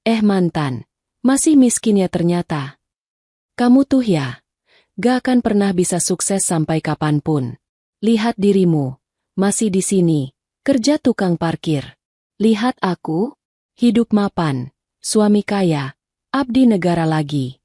Mantan, masih miskin ya ternyata. Kamu tuh ya, gak akan pernah bisa sukses sampai kapanpun. Lihat dirimu, masih di sini, kerja tukang parkir. Lihat aku, hidup mapan, suami kaya, abdi negara lagi.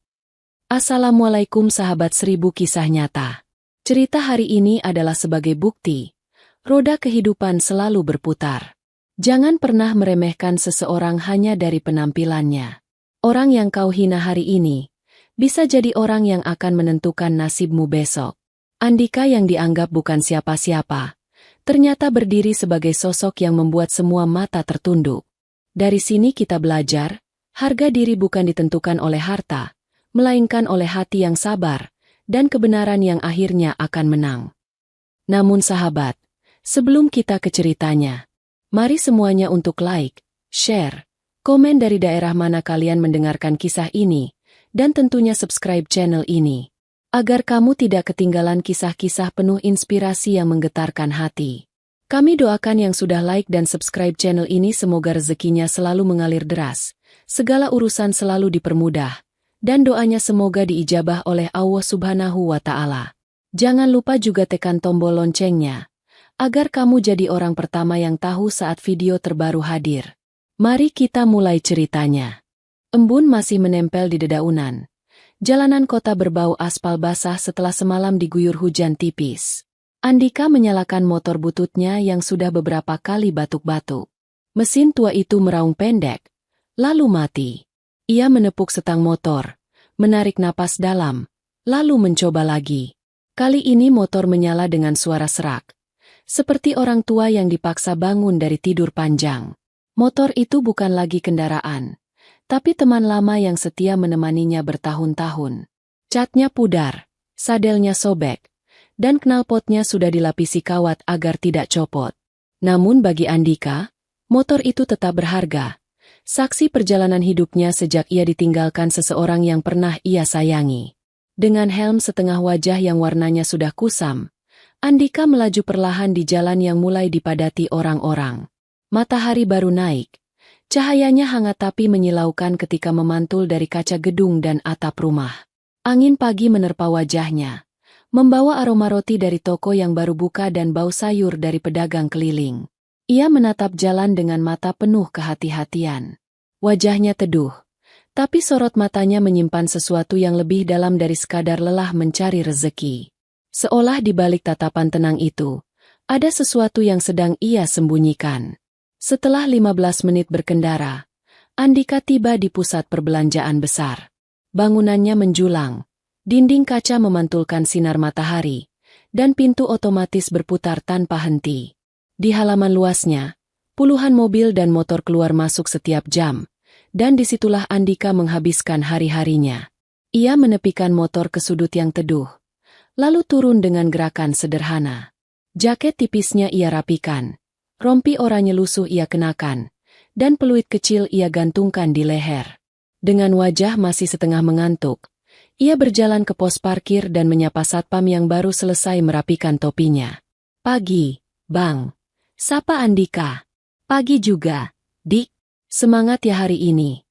Assalamualaikum sahabat 1000 kisah nyata. Cerita hari ini adalah sebagai bukti, roda kehidupan selalu berputar. Jangan pernah meremehkan seseorang hanya dari penampilannya. Orang yang kau hina hari ini, bisa jadi orang yang akan menentukan nasibmu besok. Andika yang dianggap bukan siapa-siapa, ternyata berdiri sebagai sosok yang membuat semua mata tertunduk. Dari sini kita belajar, harga diri bukan ditentukan oleh harta, melainkan oleh hati yang sabar, dan kebenaran yang akhirnya akan menang. Namun sahabat, sebelum kita ke ceritanya, mari semuanya untuk like, share, komen dari daerah mana kalian mendengarkan kisah ini, dan tentunya subscribe channel ini, agar kamu tidak ketinggalan kisah-kisah penuh inspirasi yang menggetarkan hati. Kami doakan yang sudah like dan subscribe channel ini semoga rezekinya selalu mengalir deras, segala urusan selalu dipermudah, dan doanya semoga diijabah oleh Allah Subhanahu wa Ta'ala. Jangan lupa juga tekan tombol loncengnya, agar kamu jadi orang pertama yang tahu saat video terbaru hadir. Mari kita mulai ceritanya. Embun masih menempel di dedaunan. Jalanan kota berbau aspal basah setelah semalam diguyur hujan tipis. Andika menyalakan motor bututnya yang sudah beberapa kali batuk-batuk. Mesin tua itu meraung pendek, lalu mati. Ia menepuk setang motor, menarik napas dalam, lalu mencoba lagi. Kali ini motor menyala dengan suara serak, seperti orang tua yang dipaksa bangun dari tidur panjang. Motor itu bukan lagi kendaraan, tapi teman lama yang setia menemaninya bertahun-tahun. Catnya pudar, sadelnya sobek, dan knalpotnya sudah dilapisi kawat agar tidak copot. Namun bagi Andika, motor itu tetap berharga. Saksi perjalanan hidupnya sejak ia ditinggalkan seseorang yang pernah ia sayangi. Dengan helm setengah wajah yang warnanya sudah kusam, Andika melaju perlahan di jalan yang mulai dipadati orang-orang. Matahari baru naik. Cahayanya hangat tapi menyilaukan ketika memantul dari kaca gedung dan atap rumah. Angin pagi menerpa wajahnya, membawa aroma roti dari toko yang baru buka dan bau sayur dari pedagang keliling. Ia menatap jalan dengan mata penuh kehati-hatian. Wajahnya teduh, tapi sorot matanya menyimpan sesuatu yang lebih dalam dari sekadar lelah mencari rezeki. Seolah di balik tatapan tenang itu, ada sesuatu yang sedang ia sembunyikan. Setelah 15 menit berkendara, Andika tiba di pusat perbelanjaan besar. Bangunannya menjulang, dinding kaca memantulkan sinar matahari, dan pintu otomatis berputar tanpa henti. Di halaman luasnya, puluhan mobil dan motor keluar masuk setiap jam, dan disitulah Andika menghabiskan hari-harinya. Ia menepikan motor ke sudut yang teduh, lalu turun dengan gerakan sederhana. Jaket tipisnya ia rapikan, rompi oranye lusuh ia kenakan, dan peluit kecil ia gantungkan di leher. Dengan wajah masih setengah mengantuk, ia berjalan ke pos parkir dan menyapa satpam yang baru selesai merapikan topinya. "Pagi, Bang," sapa Andika. "Pagi juga, Dik. Semangat ya hari ini,"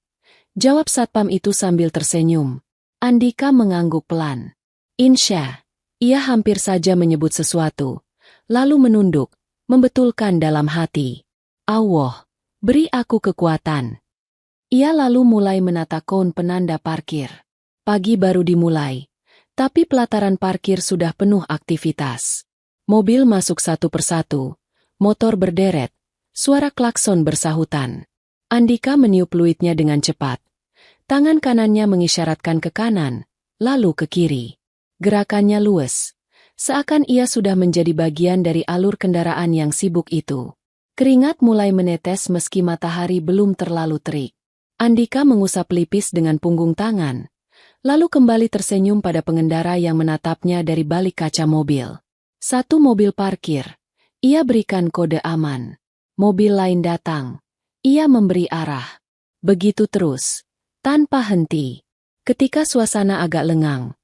jawab satpam itu sambil tersenyum. Andika mengangguk pelan. "Insya." Ia hampir saja menyebut sesuatu, lalu menunduk, membetulkan dalam hati. "Allah, beri aku kekuatan." Ia lalu mulai menata koun penanda parkir. Pagi baru dimulai, tapi pelataran parkir sudah penuh aktivitas. Mobil masuk satu persatu, motor berderet, suara klakson bersahutan. Andika meniup peluitnya dengan cepat. Tangan kanannya mengisyaratkan ke kanan, lalu ke kiri. Gerakannya luwes, seakan ia sudah menjadi bagian dari alur kendaraan yang sibuk itu. Keringat mulai menetes meski matahari belum terlalu terik. Andika mengusap pelipis dengan punggung tangan, lalu kembali tersenyum pada pengendara yang menatapnya dari balik kaca mobil. Satu mobil parkir, ia berikan kode aman. Mobil lain datang, ia memberi arah. Begitu terus, tanpa henti. Ketika suasana agak lengang,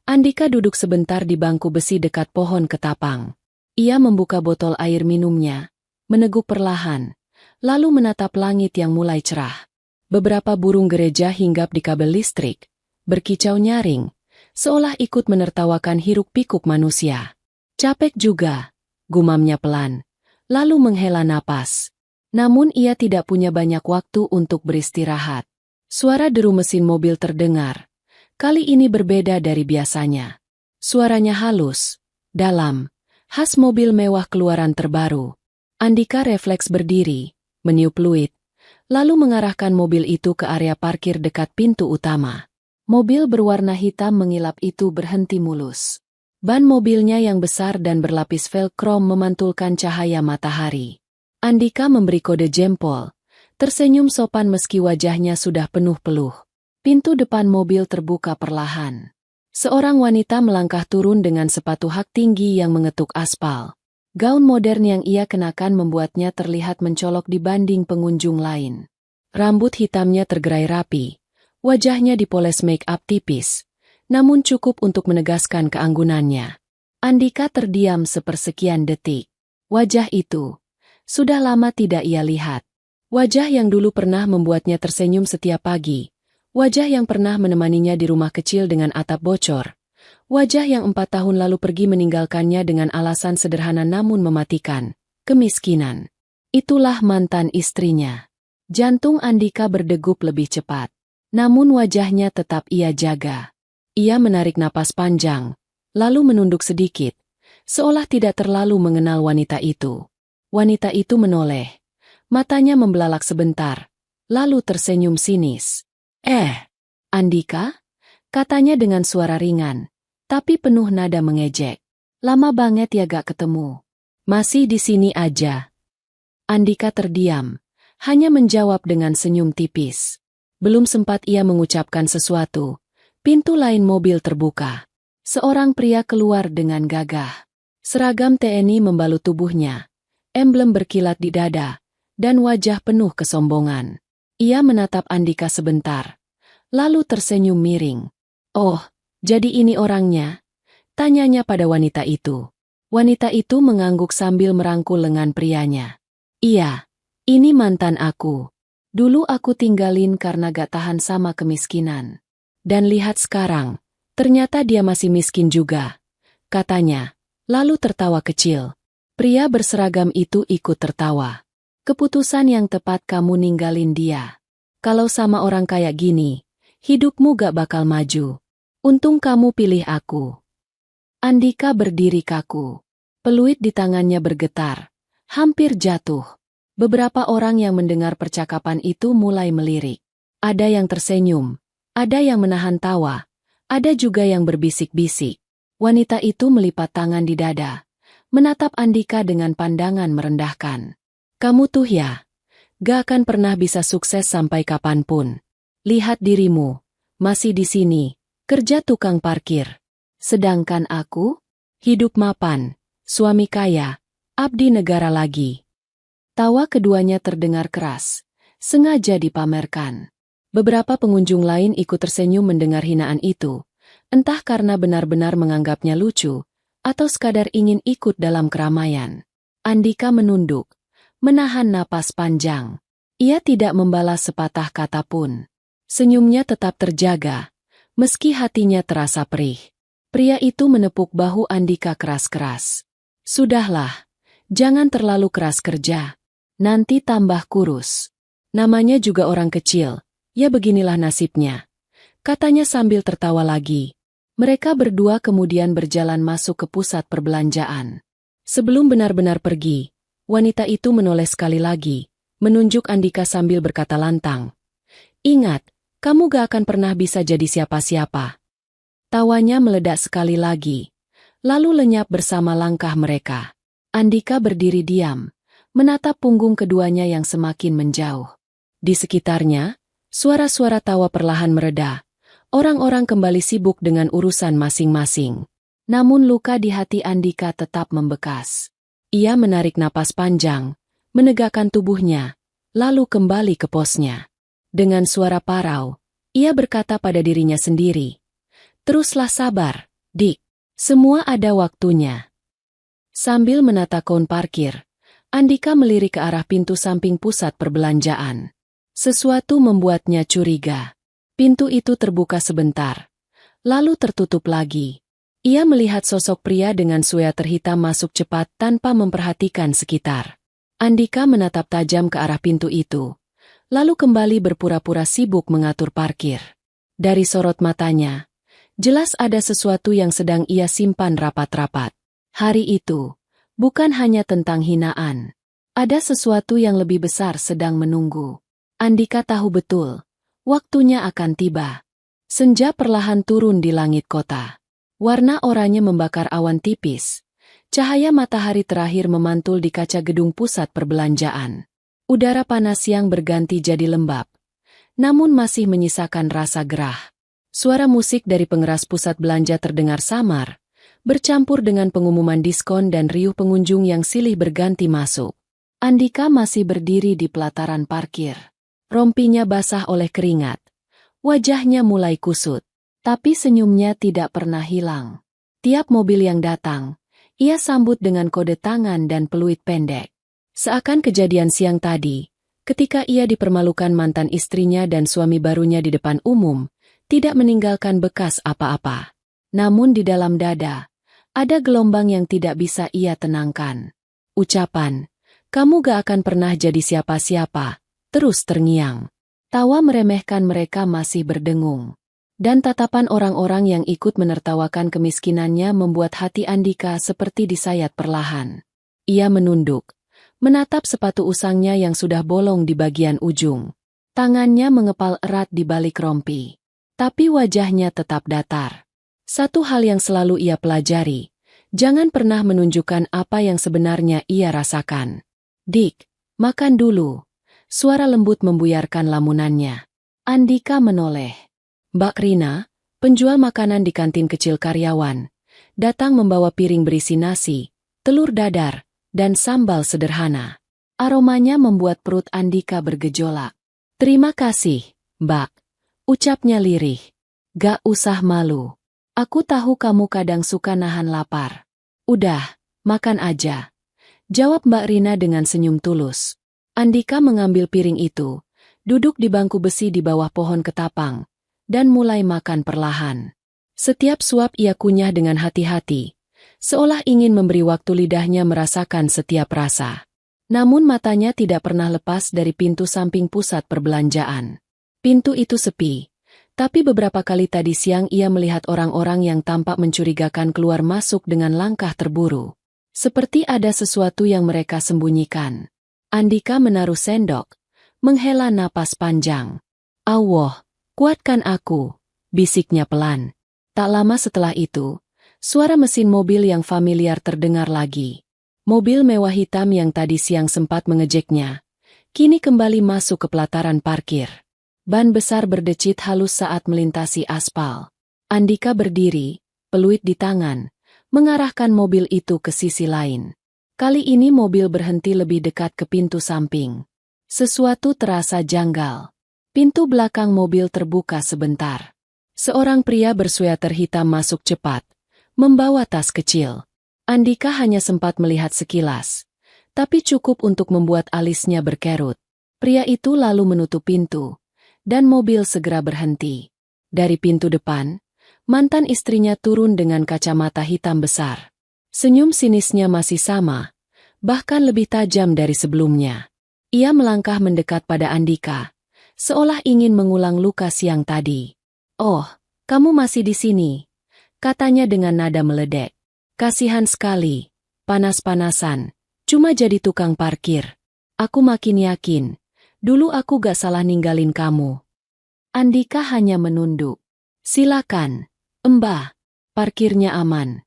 Andika duduk sebentar di bangku besi dekat pohon ketapang. Ia membuka botol air minumnya, meneguk perlahan, lalu menatap langit yang mulai cerah. Beberapa burung gereja hinggap di kabel listrik, berkicau nyaring, seolah ikut menertawakan hiruk-pikuk manusia. Capek juga, gumamnya pelan, lalu menghela napas. Namun ia tidak punya banyak waktu untuk beristirahat. Suara deru mesin mobil terdengar. Kali ini berbeda dari biasanya. Suaranya halus, dalam, khas mobil mewah keluaran terbaru. Andika refleks berdiri, meniup fluid, lalu mengarahkan mobil itu ke area parkir dekat pintu utama. Mobil berwarna hitam mengilap itu berhenti mulus. Ban mobilnya yang besar dan berlapis velcro memantulkan cahaya matahari. Andika memberi kode jempol, tersenyum sopan meski wajahnya sudah penuh peluh. Pintu depan mobil terbuka perlahan. Seorang wanita melangkah turun dengan sepatu hak tinggi yang mengetuk aspal. Gaun modern yang ia kenakan membuatnya terlihat mencolok dibanding pengunjung lain. Rambut hitamnya tergerai rapi, wajahnya dipoles make-up tipis, namun cukup untuk menegaskan keanggunannya. Andika terdiam sepersekian detik. Wajah itu sudah lama tidak ia lihat. Wajah yang dulu pernah membuatnya tersenyum setiap pagi. Wajah yang pernah menemaninya di rumah kecil dengan atap bocor. Wajah yang 4 tahun lalu pergi meninggalkannya dengan alasan sederhana namun mematikan, kemiskinan. Itulah mantan istrinya. Jantung Andika berdegup lebih cepat. Namun wajahnya tetap ia jaga. Ia menarik napas panjang, lalu menunduk sedikit, seolah tidak terlalu mengenal wanita itu. Wanita itu menoleh. Matanya membelalak sebentar, lalu tersenyum sinis. Andika? Katanya dengan suara ringan, tapi penuh nada mengejek. Lama banget ya gak ketemu. Masih di sini aja. Andika terdiam, hanya menjawab dengan senyum tipis. Belum sempat ia mengucapkan sesuatu, pintu lain mobil terbuka. Seorang pria keluar dengan gagah. Seragam TNI membalut tubuhnya. Emblem berkilat di dada, dan wajah penuh kesombongan. Ia menatap Andika sebentar, lalu tersenyum miring. Oh, jadi ini orangnya? Tanyanya pada wanita itu. Wanita itu mengangguk sambil merangkul lengan prianya. Iya, ini mantan aku. Dulu aku tinggalin karena gak tahan sama kemiskinan. Dan lihat sekarang, ternyata dia masih miskin juga, katanya, lalu tertawa kecil. Pria berseragam itu ikut tertawa. Keputusan yang tepat kamu ninggalin dia. Kalau sama orang kayak gini, hidupmu gak bakal maju. Untung kamu pilih aku. Andika berdiri kaku. Peluit di tangannya bergetar, hampir jatuh. Beberapa orang yang mendengar percakapan itu mulai melirik. Ada yang tersenyum, ada yang menahan tawa, ada juga yang berbisik-bisik. Wanita itu melipat tangan di dada, menatap Andika dengan pandangan merendahkan. Kamu tuh ya, gak akan pernah bisa sukses sampai kapanpun. Lihat dirimu, masih di sini, kerja tukang parkir. Sedangkan aku, hidup mapan, suami kaya, abdi negara lagi. Tawa keduanya terdengar keras, sengaja dipamerkan. Beberapa pengunjung lain ikut tersenyum mendengar hinaan itu, entah karena benar-benar menganggapnya lucu, atau sekadar ingin ikut dalam keramaian. Andika menunduk, menahan napas panjang. Ia tidak membalas sepatah kata pun. Senyumnya tetap terjaga, meski hatinya terasa perih. Pria itu menepuk bahu Andika keras-keras. Sudahlah, jangan terlalu keras kerja. Nanti tambah kurus. Namanya juga orang kecil, ya beginilah nasibnya. Katanya sambil tertawa lagi. Mereka berdua kemudian berjalan masuk ke pusat perbelanjaan. Sebelum benar-benar pergi, wanita itu menoleh sekali lagi, menunjuk Andika sambil berkata lantang. Ingat, kamu gak akan pernah bisa jadi siapa-siapa. Tawanya meledak sekali lagi, lalu lenyap bersama langkah mereka. Andika berdiri diam, menatap punggung keduanya yang semakin menjauh. Di sekitarnya, suara-suara tawa perlahan mereda. Orang-orang kembali sibuk dengan urusan masing-masing. Namun luka di hati Andika tetap membekas. Ia menarik napas panjang, menegakkan tubuhnya, lalu kembali ke posnya. Dengan suara parau, ia berkata pada dirinya sendiri, teruslah sabar, Dik. Semua ada waktunya. Sambil menata koun parkir, Andika melirik ke arah pintu samping pusat perbelanjaan. Sesuatu membuatnya curiga. Pintu itu terbuka sebentar, lalu tertutup lagi. Ia melihat sosok pria dengan sweater hitam masuk cepat tanpa memperhatikan sekitar. Andika menatap tajam ke arah pintu itu, lalu kembali berpura-pura sibuk mengatur parkir. Dari sorot matanya, jelas ada sesuatu yang sedang ia simpan rapat-rapat. Hari itu, bukan hanya tentang hinaan. Ada sesuatu yang lebih besar sedang menunggu. Andika tahu betul, waktunya akan tiba. Senja perlahan turun di langit kota. Warna oranye membakar awan tipis. Cahaya matahari terakhir memantul di kaca gedung pusat perbelanjaan. Udara panas yang berganti jadi lembab, namun masih menyisakan rasa gerah. Suara musik dari pengeras pusat belanja terdengar samar, bercampur dengan pengumuman diskon dan riuh pengunjung yang silih berganti masuk. Andika masih berdiri di pelataran parkir. Rompinya basah oleh keringat. Wajahnya mulai kusut. Tapi senyumnya tidak pernah hilang. Tiap mobil yang datang, ia sambut dengan kode tangan dan peluit pendek. Seakan kejadian siang tadi, ketika ia dipermalukan mantan istrinya dan suami barunya di depan umum, tidak meninggalkan bekas apa-apa. Namun di dalam dada, ada gelombang yang tidak bisa ia tenangkan. Ucapan, "Kamu gak akan pernah jadi siapa-siapa," terus terngiang. Tawa meremehkan mereka masih berdengung. Dan tatapan orang-orang yang ikut menertawakan kemiskinannya membuat hati Andika seperti disayat perlahan. Ia menunduk, menatap sepatu usangnya yang sudah bolong di bagian ujung. Tangannya mengepal erat di balik rompi. Tapi wajahnya tetap datar. Satu hal yang selalu ia pelajari, jangan pernah menunjukkan apa yang sebenarnya ia rasakan. "Dik, makan dulu." Suara lembut membuyarkan lamunannya. Andika menoleh. Mbak Rina, penjual makanan di kantin kecil karyawan, datang membawa piring berisi nasi, telur dadar, dan sambal sederhana. Aromanya membuat perut Andika bergejolak. "Terima kasih, Mbak," ucapnya lirih. "Gak usah malu. Aku tahu kamu kadang suka nahan lapar." "Udah, makan aja," jawab Mbak Rina dengan senyum tulus. Andika mengambil piring itu, duduk di bangku besi di bawah pohon ketapang, dan mulai makan perlahan. Setiap suap ia kunyah dengan hati-hati, seolah ingin memberi waktu lidahnya merasakan setiap rasa. Namun matanya tidak pernah lepas dari pintu samping pusat perbelanjaan. Pintu itu sepi, tapi beberapa kali tadi siang ia melihat orang-orang yang tampak mencurigakan keluar masuk dengan langkah terburu. Seperti ada sesuatu yang mereka sembunyikan. Andika menaruh sendok, menghela napas panjang. "Allah, kuatkan aku," bisiknya pelan. Tak lama setelah itu, suara mesin mobil yang familiar terdengar lagi. Mobil mewah hitam yang tadi siang sempat mengejeknya, kini kembali masuk ke pelataran parkir. Ban besar berdecit halus saat melintasi aspal. Andika berdiri, peluit di tangan, mengarahkan mobil itu ke sisi lain. Kali ini mobil berhenti lebih dekat ke pintu samping. Sesuatu terasa janggal. Pintu belakang mobil terbuka sebentar. Seorang pria bersweater hitam masuk cepat, membawa tas kecil. Andika hanya sempat melihat sekilas, tapi cukup untuk membuat alisnya berkerut. Pria itu lalu menutup pintu, dan mobil segera berhenti. Dari pintu depan, mantan istrinya turun dengan kacamata hitam besar. Senyum sinisnya masih sama, bahkan lebih tajam dari sebelumnya. Ia melangkah mendekat pada Andika, seolah ingin mengulang luka siang tadi. "Oh, kamu masih di sini," katanya dengan nada meledek. "Kasihan sekali, panas-panasan, cuma jadi tukang parkir. Aku makin yakin, dulu aku gak salah ninggalin kamu." Andika hanya menunduk. "Silakan, Mbah, parkirnya aman,"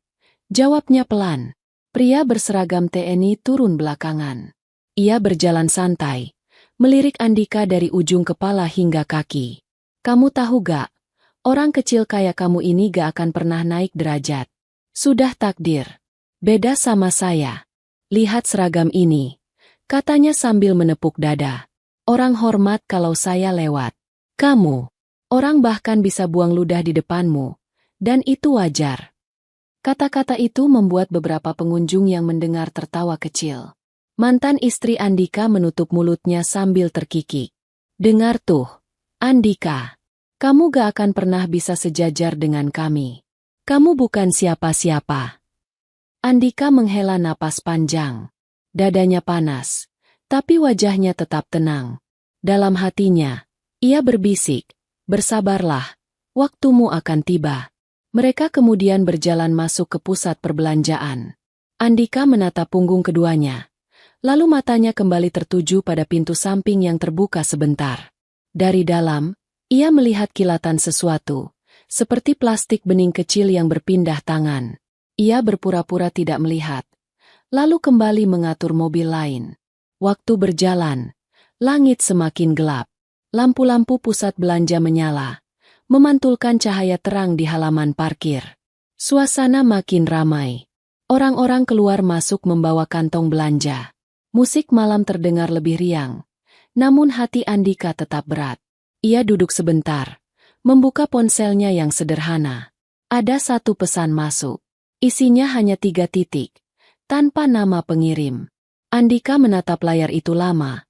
jawabnya pelan. Pria berseragam TNI turun belakangan. Ia berjalan santai, melirik Andika dari ujung kepala hingga kaki. "Kamu tahu gak, orang kecil kayak kamu ini gak akan pernah naik derajat. Sudah takdir. Beda sama saya. Lihat seragam ini," katanya sambil menepuk dada. "Orang hormat kalau saya lewat. Kamu, orang bahkan bisa buang ludah di depanmu, dan itu wajar." Kata-kata itu membuat beberapa pengunjung yang mendengar tertawa kecil. Mantan istri Andika menutup mulutnya sambil terkikik. Dengar tuh, Andika. Kamu gak akan pernah bisa sejajar dengan kami. Kamu bukan siapa-siapa. Andika menghela napas panjang. Dadanya panas, tapi wajahnya tetap tenang. Dalam hatinya, ia berbisik, bersabarlah, waktumu akan tiba. Mereka kemudian berjalan masuk ke pusat perbelanjaan. Andika menatap punggung keduanya. Lalu matanya kembali tertuju pada pintu samping yang terbuka sebentar. Dari dalam, ia melihat kilatan sesuatu, seperti plastik bening kecil yang berpindah tangan. Ia berpura-pura tidak melihat, lalu kembali mengatur mobil lain. Waktu berjalan, langit semakin gelap. Lampu-lampu pusat belanja menyala, memantulkan cahaya terang di halaman parkir. Suasana makin ramai. Orang-orang keluar masuk membawa kantong belanja. Musik malam terdengar lebih riang, namun hati Andika tetap berat. Ia duduk sebentar, membuka ponselnya yang sederhana. Ada satu pesan masuk. Isinya hanya 3 titik, tanpa nama pengirim. Andika menatap layar itu lama,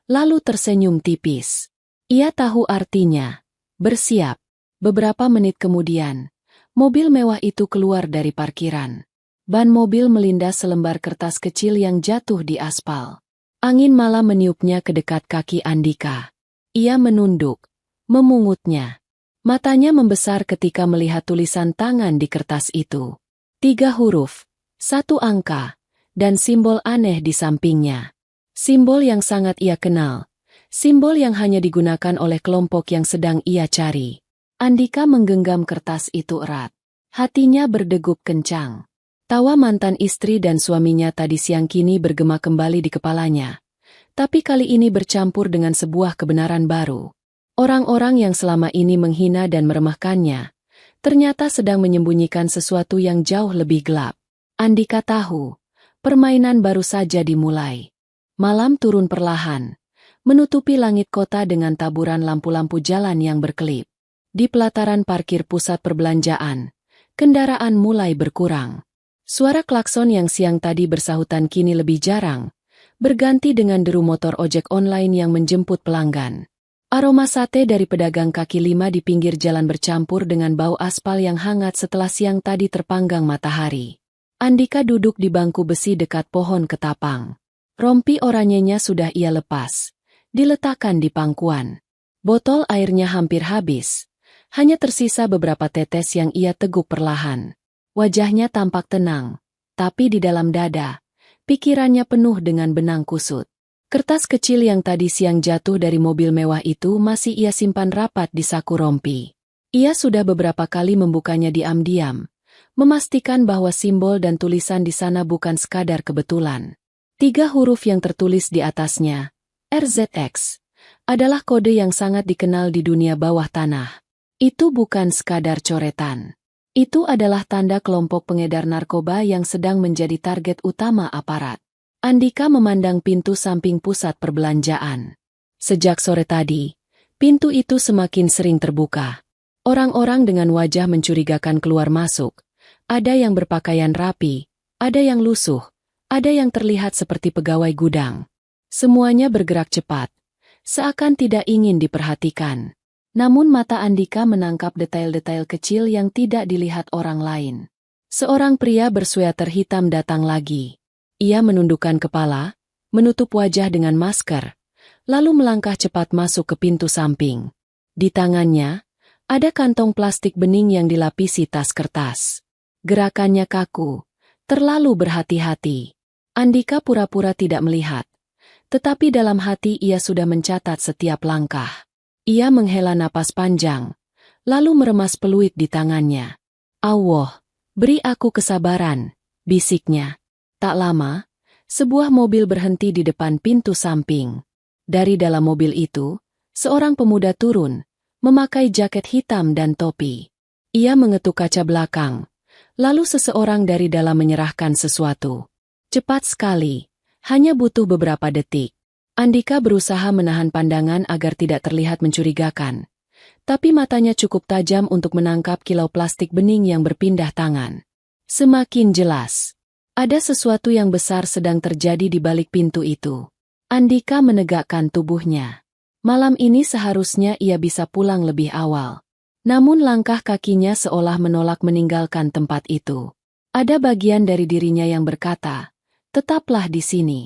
lalu tersenyum tipis. Ia tahu artinya. Bersiap. Beberapa menit kemudian, mobil mewah itu keluar dari parkiran. Ban mobil melindas selembar kertas kecil yang jatuh di aspal. Angin malam meniupnya ke dekat kaki Andika. Ia menunduk, memungutnya. Matanya membesar ketika melihat tulisan tangan di kertas itu. 3 huruf, 1 angka, dan simbol aneh di sampingnya. Simbol yang sangat ia kenal. Simbol yang hanya digunakan oleh kelompok yang sedang ia cari. Andika menggenggam kertas itu erat. Hatinya berdegup kencang. Tawa mantan istri dan suaminya tadi siang kini bergema kembali di kepalanya. Tapi kali ini bercampur dengan sebuah kebenaran baru. Orang-orang yang selama ini menghina dan meremehkannya, ternyata sedang menyembunyikan sesuatu yang jauh lebih gelap. Andika tahu, permainan baru saja dimulai. Malam turun perlahan, menutupi langit kota dengan taburan lampu-lampu jalan yang berkelip. Di pelataran parkir pusat perbelanjaan, kendaraan mulai berkurang. Suara klakson yang siang tadi bersahutan kini lebih jarang, berganti dengan deru motor ojek online yang menjemput pelanggan. Aroma sate dari pedagang kaki lima di pinggir jalan bercampur dengan bau aspal yang hangat setelah siang tadi terpanggang matahari. Andika duduk di bangku besi dekat pohon ketapang. Rompi oranyenya sudah ia lepas, diletakkan di pangkuan. Botol airnya hampir habis, hanya tersisa beberapa tetes yang ia teguk perlahan. Wajahnya tampak tenang, tapi di dalam dada, pikirannya penuh dengan benang kusut. Kertas kecil yang tadi siang jatuh dari mobil mewah itu masih ia simpan rapat di saku rompi. Ia sudah beberapa kali membukanya diam-diam, memastikan bahwa simbol dan tulisan di sana bukan sekadar kebetulan. 3 huruf yang tertulis di atasnya, RZX, adalah kode yang sangat dikenal di dunia bawah tanah. Itu bukan sekadar coretan. Itu adalah tanda kelompok pengedar narkoba yang sedang menjadi target utama aparat. Andika memandang pintu samping pusat perbelanjaan. Sejak sore tadi, pintu itu semakin sering terbuka. Orang-orang dengan wajah mencurigakan keluar masuk. Ada yang berpakaian rapi, ada yang lusuh, ada yang terlihat seperti pegawai gudang. Semuanya bergerak cepat, seakan tidak ingin diperhatikan. Namun mata Andika menangkap detail-detail kecil yang tidak dilihat orang lain. Seorang pria bersweater hitam datang lagi. Ia menundukkan kepala, menutup wajah dengan masker, lalu melangkah cepat masuk ke pintu samping. Di tangannya, ada kantong plastik bening yang dilapisi tas kertas. Gerakannya kaku, terlalu berhati-hati. Andika pura-pura tidak melihat, tetapi dalam hati ia sudah mencatat setiap langkah. Ia menghela napas panjang, lalu meremas peluit di tangannya. Allah, beri aku kesabaran, bisiknya. Tak lama, sebuah mobil berhenti di depan pintu samping. Dari dalam mobil itu, seorang pemuda turun, memakai jaket hitam dan topi. Ia mengetuk kaca belakang, lalu seseorang dari dalam menyerahkan sesuatu. Cepat sekali, hanya butuh beberapa detik. Andika berusaha menahan pandangan agar tidak terlihat mencurigakan. Tapi matanya cukup tajam untuk menangkap kilau plastik bening yang berpindah tangan. Semakin jelas. Ada sesuatu yang besar sedang terjadi di balik pintu itu. Andika menegakkan tubuhnya. Malam ini seharusnya ia bisa pulang lebih awal. Namun langkah kakinya seolah menolak meninggalkan tempat itu. Ada bagian dari dirinya yang berkata, "Tetaplah di sini.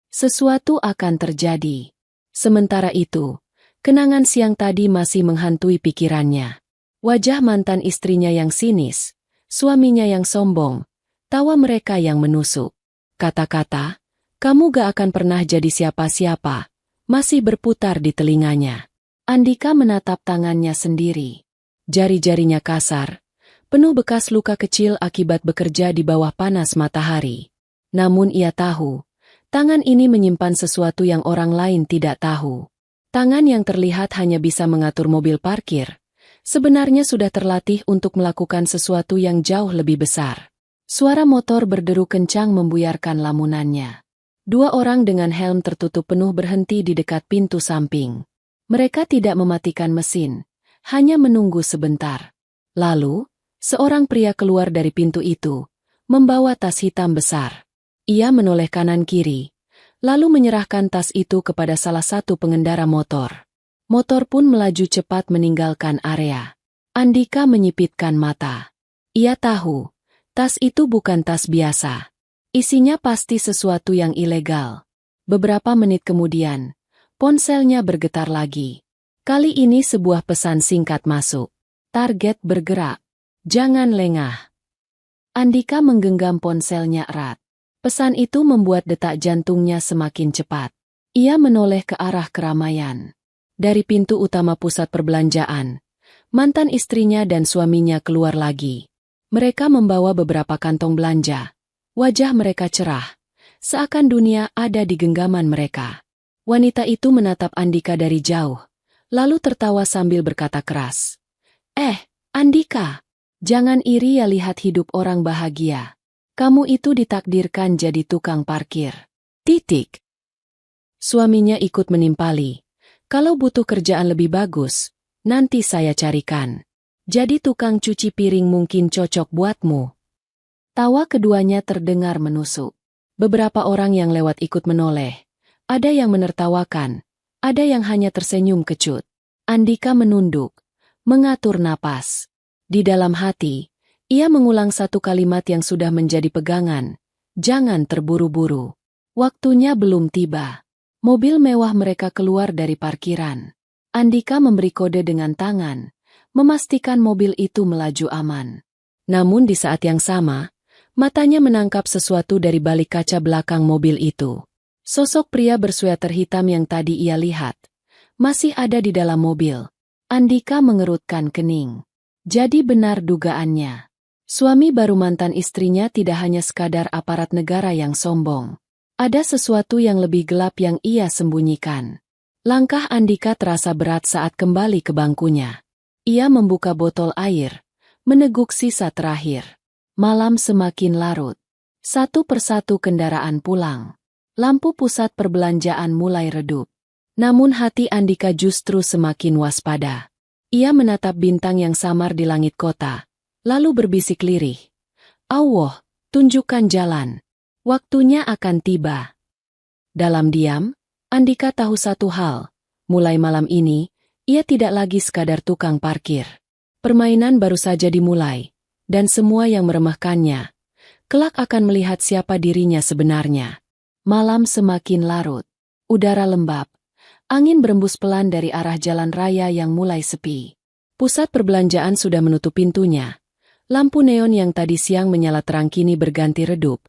Sesuatu akan terjadi." Sementara itu, kenangan siang tadi masih menghantui pikirannya. Wajah mantan istrinya yang sinis, suaminya yang sombong, tawa mereka yang menusuk. Kata-kata, "Kamu gak akan pernah jadi siapa-siapa," masih berputar di telinganya. Andika menatap tangannya sendiri. Jari-jarinya kasar, penuh bekas luka kecil akibat bekerja di bawah panas matahari. Namun ia tahu, tangan ini menyimpan sesuatu yang orang lain tidak tahu. Tangan yang terlihat hanya bisa mengatur mobil parkir, sebenarnya sudah terlatih untuk melakukan sesuatu yang jauh lebih besar. Suara motor berderu kencang membuyarkan lamunannya. Dua orang dengan helm tertutup penuh berhenti di dekat pintu samping. Mereka tidak mematikan mesin, hanya menunggu sebentar. Lalu, seorang pria keluar dari pintu itu, membawa tas hitam besar. Ia menoleh kanan-kiri, lalu menyerahkan tas itu kepada salah satu pengendara motor. Motor pun melaju cepat meninggalkan area. Andika menyipitkan mata. Ia tahu, tas itu bukan tas biasa. Isinya pasti sesuatu yang ilegal. Beberapa menit kemudian, ponselnya bergetar lagi. Kali ini sebuah pesan singkat masuk. "Target bergerak. Jangan lengah." Andika menggenggam ponselnya erat. Pesan itu membuat detak jantungnya semakin cepat. Ia menoleh ke arah keramaian. Dari pintu utama pusat perbelanjaan, mantan istrinya dan suaminya keluar lagi. Mereka membawa beberapa kantong belanja. Wajah mereka cerah, seakan dunia ada di genggaman mereka. Wanita itu menatap Andika dari jauh, lalu tertawa sambil berkata keras, Andika, jangan iri ya lihat hidup orang bahagia. Kamu itu ditakdirkan jadi tukang parkir. Titik." Suaminya ikut menimpali. "Kalau butuh kerjaan lebih bagus, nanti saya carikan. Jadi tukang cuci piring mungkin cocok buatmu." Tawa keduanya terdengar menusuk. Beberapa orang yang lewat ikut menoleh. Ada yang menertawakan, ada yang hanya tersenyum kecut. Andika menunduk, mengatur napas. Di dalam hati, ia mengulang satu kalimat yang sudah menjadi pegangan. Jangan terburu-buru. Waktunya belum tiba. Mobil mewah mereka keluar dari parkiran. Andika memberi kode dengan tangan, memastikan mobil itu melaju aman. Namun di saat yang sama, matanya menangkap sesuatu dari balik kaca belakang mobil itu. Sosok pria bersweater hitam yang tadi ia lihat masih ada di dalam mobil. Andika mengerutkan kening. Jadi benar dugaannya. Suami baru mantan istrinya tidak hanya sekadar aparat negara yang sombong. Ada sesuatu yang lebih gelap yang ia sembunyikan. Langkah Andika terasa berat saat kembali ke bangkunya. Ia membuka botol air, meneguk sisa terakhir. Malam semakin larut. Satu persatu kendaraan pulang. Lampu pusat perbelanjaan mulai redup. Namun hati Andika justru semakin waspada. Ia menatap bintang yang samar di langit kota, lalu berbisik lirih. Allah, tunjukkan jalan. Waktunya akan tiba. Dalam diam, Andika tahu satu hal. Mulai malam ini, ia tidak lagi sekadar tukang parkir. Permainan baru saja dimulai, dan semua yang meremehkannya, kelak akan melihat siapa dirinya sebenarnya. Malam semakin larut. Udara lembab. Angin berembus pelan dari arah jalan raya yang mulai sepi. Pusat perbelanjaan sudah menutup pintunya. Lampu neon yang tadi siang menyala terang kini berganti redup.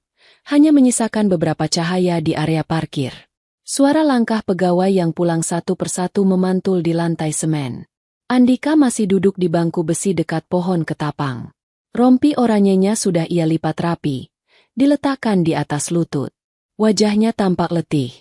Hanya menyisakan beberapa cahaya di area parkir. Suara langkah pegawai yang pulang satu persatu memantul di lantai semen. Andika masih duduk di bangku besi dekat pohon ketapang. Rompi oranyenya sudah ia lipat rapi, diletakkan di atas lutut. Wajahnya tampak letih,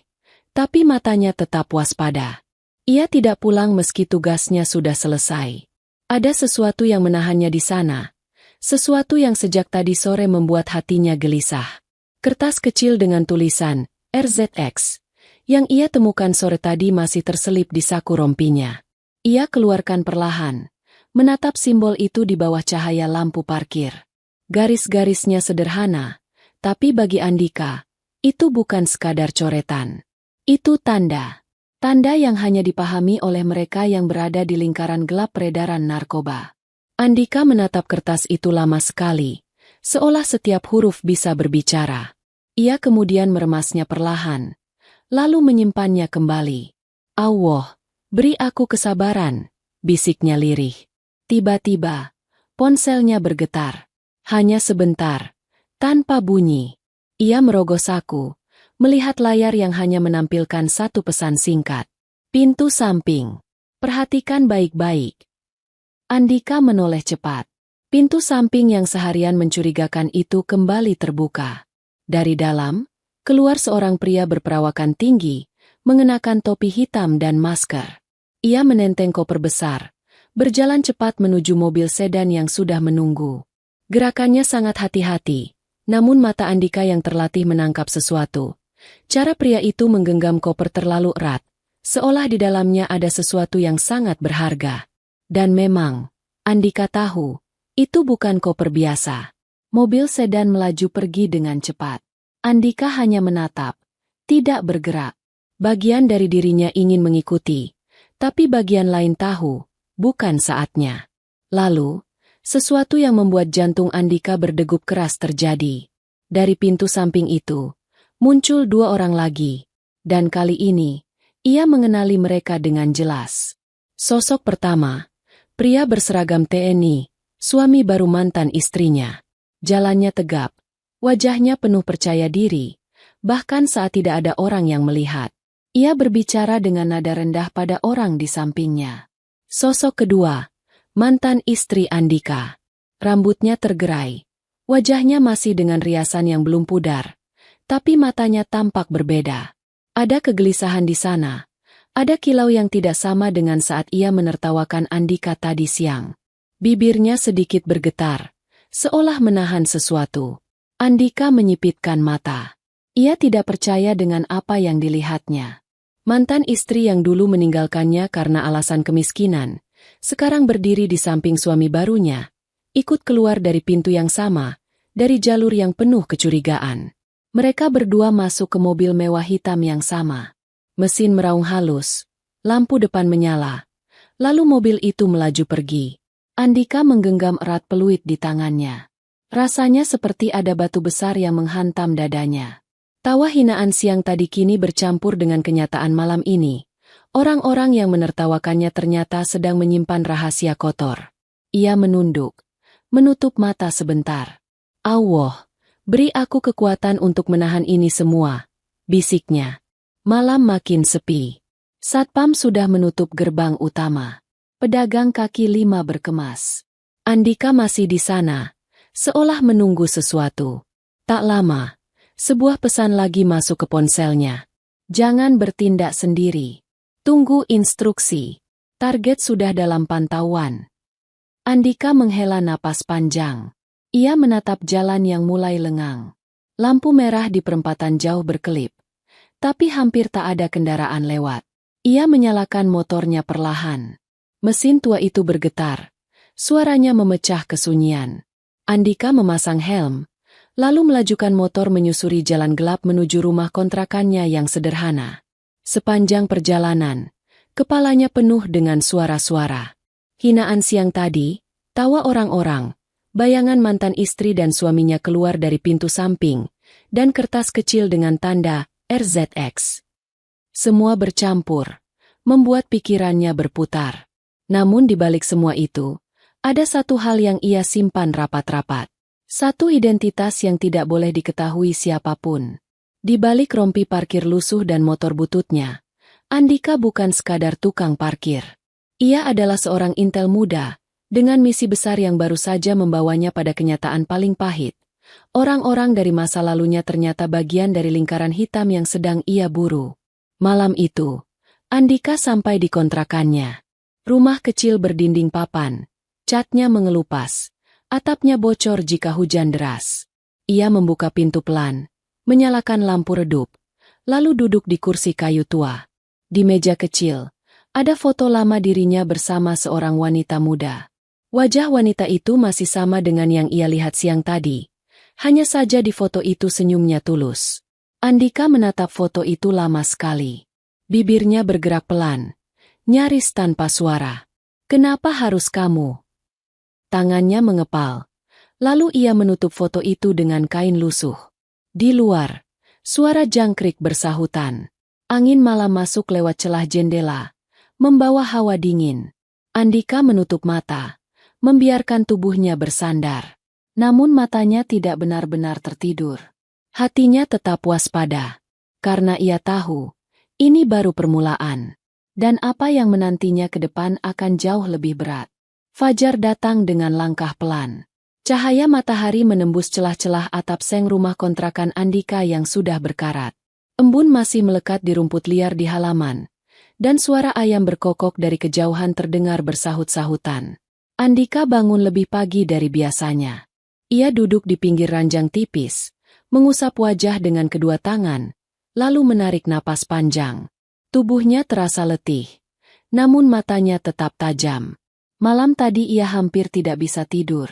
tapi matanya tetap waspada. Ia tidak pulang meski tugasnya sudah selesai. Ada sesuatu yang menahannya di sana, sesuatu yang sejak tadi sore membuat hatinya gelisah. Kertas kecil dengan tulisan RZX yang ia temukan sore tadi masih terselip di saku rompinya. Ia keluarkan perlahan, menatap simbol itu di bawah cahaya lampu parkir. Garis-garisnya sederhana, tapi bagi Andika, itu bukan sekadar coretan. Itu tanda. Tanda yang hanya dipahami oleh mereka yang berada di lingkaran gelap peredaran narkoba. Andika menatap kertas itu lama sekali, seolah setiap huruf bisa berbicara. Ia kemudian meremasnya perlahan, lalu menyimpannya kembali. Allah, beri aku kesabaran, bisiknya lirih. Tiba-tiba, ponselnya bergetar. Hanya sebentar, tanpa bunyi. Ia merogoh saku, melihat layar yang hanya menampilkan satu pesan singkat. Pintu samping. Perhatikan baik-baik. Andika menoleh cepat. Pintu samping yang seharian mencurigakan itu kembali terbuka. Dari dalam, keluar seorang pria berperawakan tinggi, mengenakan topi hitam dan masker. Ia menenteng koper besar, berjalan cepat menuju mobil sedan yang sudah menunggu. Gerakannya sangat hati-hati, namun mata Andika yang terlatih menangkap sesuatu. Cara pria itu menggenggam koper terlalu erat, seolah di dalamnya ada sesuatu yang sangat berharga. Dan memang, Andika tahu, itu bukan koper biasa. Mobil sedan melaju pergi dengan cepat. Andika hanya menatap, tidak bergerak. Bagian dari dirinya ingin mengikuti, tapi bagian lain tahu, bukan saatnya. Lalu, sesuatu yang membuat jantung Andika berdegup keras terjadi. Dari pintu samping itu, muncul dua orang lagi, dan kali ini, ia mengenali mereka dengan jelas. Sosok pertama, pria berseragam TNI, suami baru mantan istrinya. Jalannya tegap, wajahnya penuh percaya diri, bahkan saat tidak ada orang yang melihat. Ia berbicara dengan nada rendah pada orang di sampingnya. Sosok kedua, mantan istri Andika. Rambutnya tergerai, wajahnya masih dengan riasan yang belum pudar. Tapi matanya tampak berbeda. Ada kegelisahan di sana. Ada kilau yang tidak sama dengan saat ia menertawakan Andika tadi siang. Bibirnya sedikit bergetar, seolah menahan sesuatu. Andika menyipitkan mata. Ia tidak percaya dengan apa yang dilihatnya. Mantan istri yang dulu meninggalkannya karena alasan kemiskinan, sekarang berdiri di samping suami barunya, ikut keluar dari pintu yang sama, dari jalur yang penuh kecurigaan. Mereka berdua masuk ke mobil mewah hitam yang sama. Mesin meraung halus, lampu depan menyala, lalu mobil itu melaju pergi. Andika menggenggam erat peluit di tangannya. Rasanya seperti ada batu besar yang menghantam dadanya. Tawa hinaan siang tadi kini bercampur dengan kenyataan malam ini. Orang-orang yang menertawakannya ternyata sedang menyimpan rahasia kotor. Ia menunduk, menutup mata sebentar. Allah, beri aku kekuatan untuk menahan ini semua, bisiknya. Malam makin sepi. Satpam sudah menutup gerbang utama. Pedagang kaki lima berkemas. Andika masih di sana, seolah menunggu sesuatu. Tak lama, sebuah pesan lagi masuk ke ponselnya. Jangan bertindak sendiri. Tunggu instruksi. Target sudah dalam pantauan. Andika menghela napas panjang. Ia menatap jalan yang mulai lengang. Lampu merah di perempatan jauh berkelip. Tapi hampir tak ada kendaraan lewat. Ia menyalakan motornya perlahan. Mesin tua itu bergetar. Suaranya memecah kesunyian. Andika memasang helm, lalu melajukan motor menyusuri jalan gelap menuju rumah kontrakannya yang sederhana. Sepanjang perjalanan, kepalanya penuh dengan suara-suara. Hinaan siang tadi, tawa orang-orang, bayangan mantan istri dan suaminya keluar dari pintu samping, dan kertas kecil dengan tanda RZX. Semua bercampur, membuat pikirannya berputar. Namun di balik semua itu, ada satu hal yang ia simpan rapat-rapat. Satu identitas yang tidak boleh diketahui siapapun. Di balik rompi parkir lusuh dan motor bututnya, Andika bukan sekadar tukang parkir. Ia adalah seorang intel muda, dengan misi besar yang baru saja membawanya pada kenyataan paling pahit. Orang-orang dari masa lalunya ternyata bagian dari lingkaran hitam yang sedang ia buru. Malam itu, Andika sampai di kontrakannya. Rumah kecil berdinding papan, catnya mengelupas, atapnya bocor jika hujan deras. Ia membuka pintu pelan, menyalakan lampu redup, lalu duduk di kursi kayu tua. Di meja kecil, ada foto lama dirinya bersama seorang wanita muda. Wajah wanita itu masih sama dengan yang ia lihat siang tadi. Hanya saja di foto itu senyumnya tulus. Andika menatap foto itu lama sekali. Bibirnya bergerak pelan, nyaris tanpa suara. Kenapa harus kamu? Tangannya mengepal. Lalu ia menutup foto itu dengan kain lusuh. Di luar, suara jangkrik bersahutan. Angin malam masuk lewat celah jendela, membawa hawa dingin. Andika menutup mata, membiarkan tubuhnya bersandar. Namun matanya tidak benar-benar tertidur. Hatinya tetap waspada, karena ia tahu, ini baru permulaan. Dan apa yang menantinya ke depan akan jauh lebih berat. Fajar datang dengan langkah pelan. Cahaya matahari menembus celah-celah atap seng rumah kontrakan Andika yang sudah berkarat. Embun masih melekat di rumput liar di halaman. Dan suara ayam berkokok dari kejauhan terdengar bersahut-sahutan. Andika bangun lebih pagi dari biasanya. Ia duduk di pinggir ranjang tipis, mengusap wajah dengan kedua tangan, lalu menarik napas panjang. Tubuhnya terasa letih, namun matanya tetap tajam. Malam tadi ia hampir tidak bisa tidur.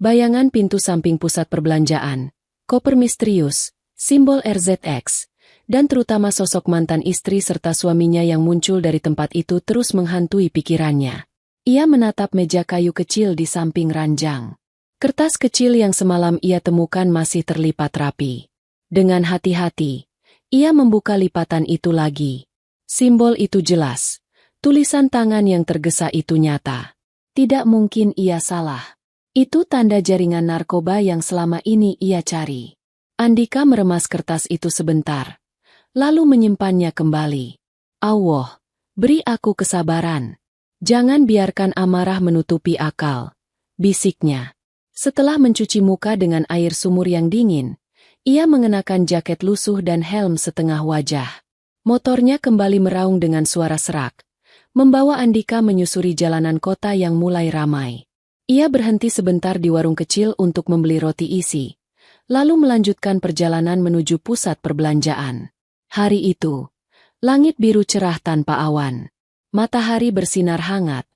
Bayangan pintu samping pusat perbelanjaan, koper misterius, simbol RZX, dan terutama sosok mantan istri serta suaminya yang muncul dari tempat itu terus menghantui pikirannya. Ia menatap meja kayu kecil di samping ranjang. Kertas kecil yang semalam ia temukan masih terlipat rapi. Dengan hati-hati, ia membuka lipatan itu lagi. Simbol itu jelas. Tulisan tangan yang tergesa itu nyata. Tidak mungkin ia salah. Itu tanda jaringan narkoba yang selama ini ia cari. Andika meremas kertas itu sebentar, lalu menyimpannya kembali. Allah, beri aku kesabaran. Jangan biarkan amarah menutupi akal, bisiknya. Setelah mencuci muka dengan air sumur yang dingin, ia mengenakan jaket lusuh dan helm setengah wajah. Motornya kembali meraung dengan suara serak, membawa Andika menyusuri jalanan kota yang mulai ramai. Ia berhenti sebentar di warung kecil untuk membeli roti isi, lalu melanjutkan perjalanan menuju pusat perbelanjaan. Hari itu, langit biru cerah tanpa awan. Matahari bersinar hangat,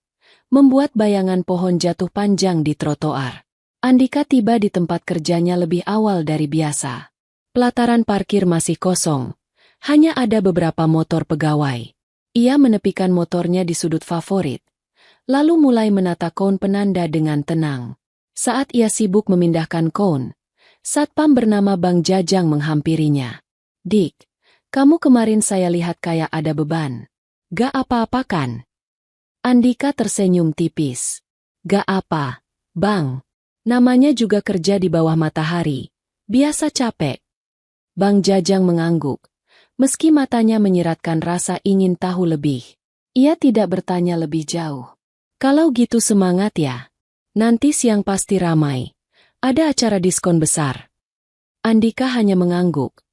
membuat bayangan pohon jatuh panjang di trotoar. Andika tiba di tempat kerjanya lebih awal dari biasa. Pelataran parkir masih kosong. Hanya ada beberapa motor pegawai. Ia menepikan motornya di sudut favorit, lalu mulai menata koun penanda dengan tenang. Saat ia sibuk memindahkan koun, satpam bernama Bang Jajang menghampirinya. "Dik, kamu kemarin saya lihat kayak ada beban. Gak apa-apa kan?" Andika tersenyum tipis. "Gak apa, Bang. Namanya juga kerja di bawah matahari. Biasa capek." Bang Jajang mengangguk. Meski matanya menyiratkan rasa ingin tahu lebih, ia tidak bertanya lebih jauh. "Kalau gitu semangat ya. Nanti siang pasti ramai. Ada acara diskon besar." Andika hanya mengangguk,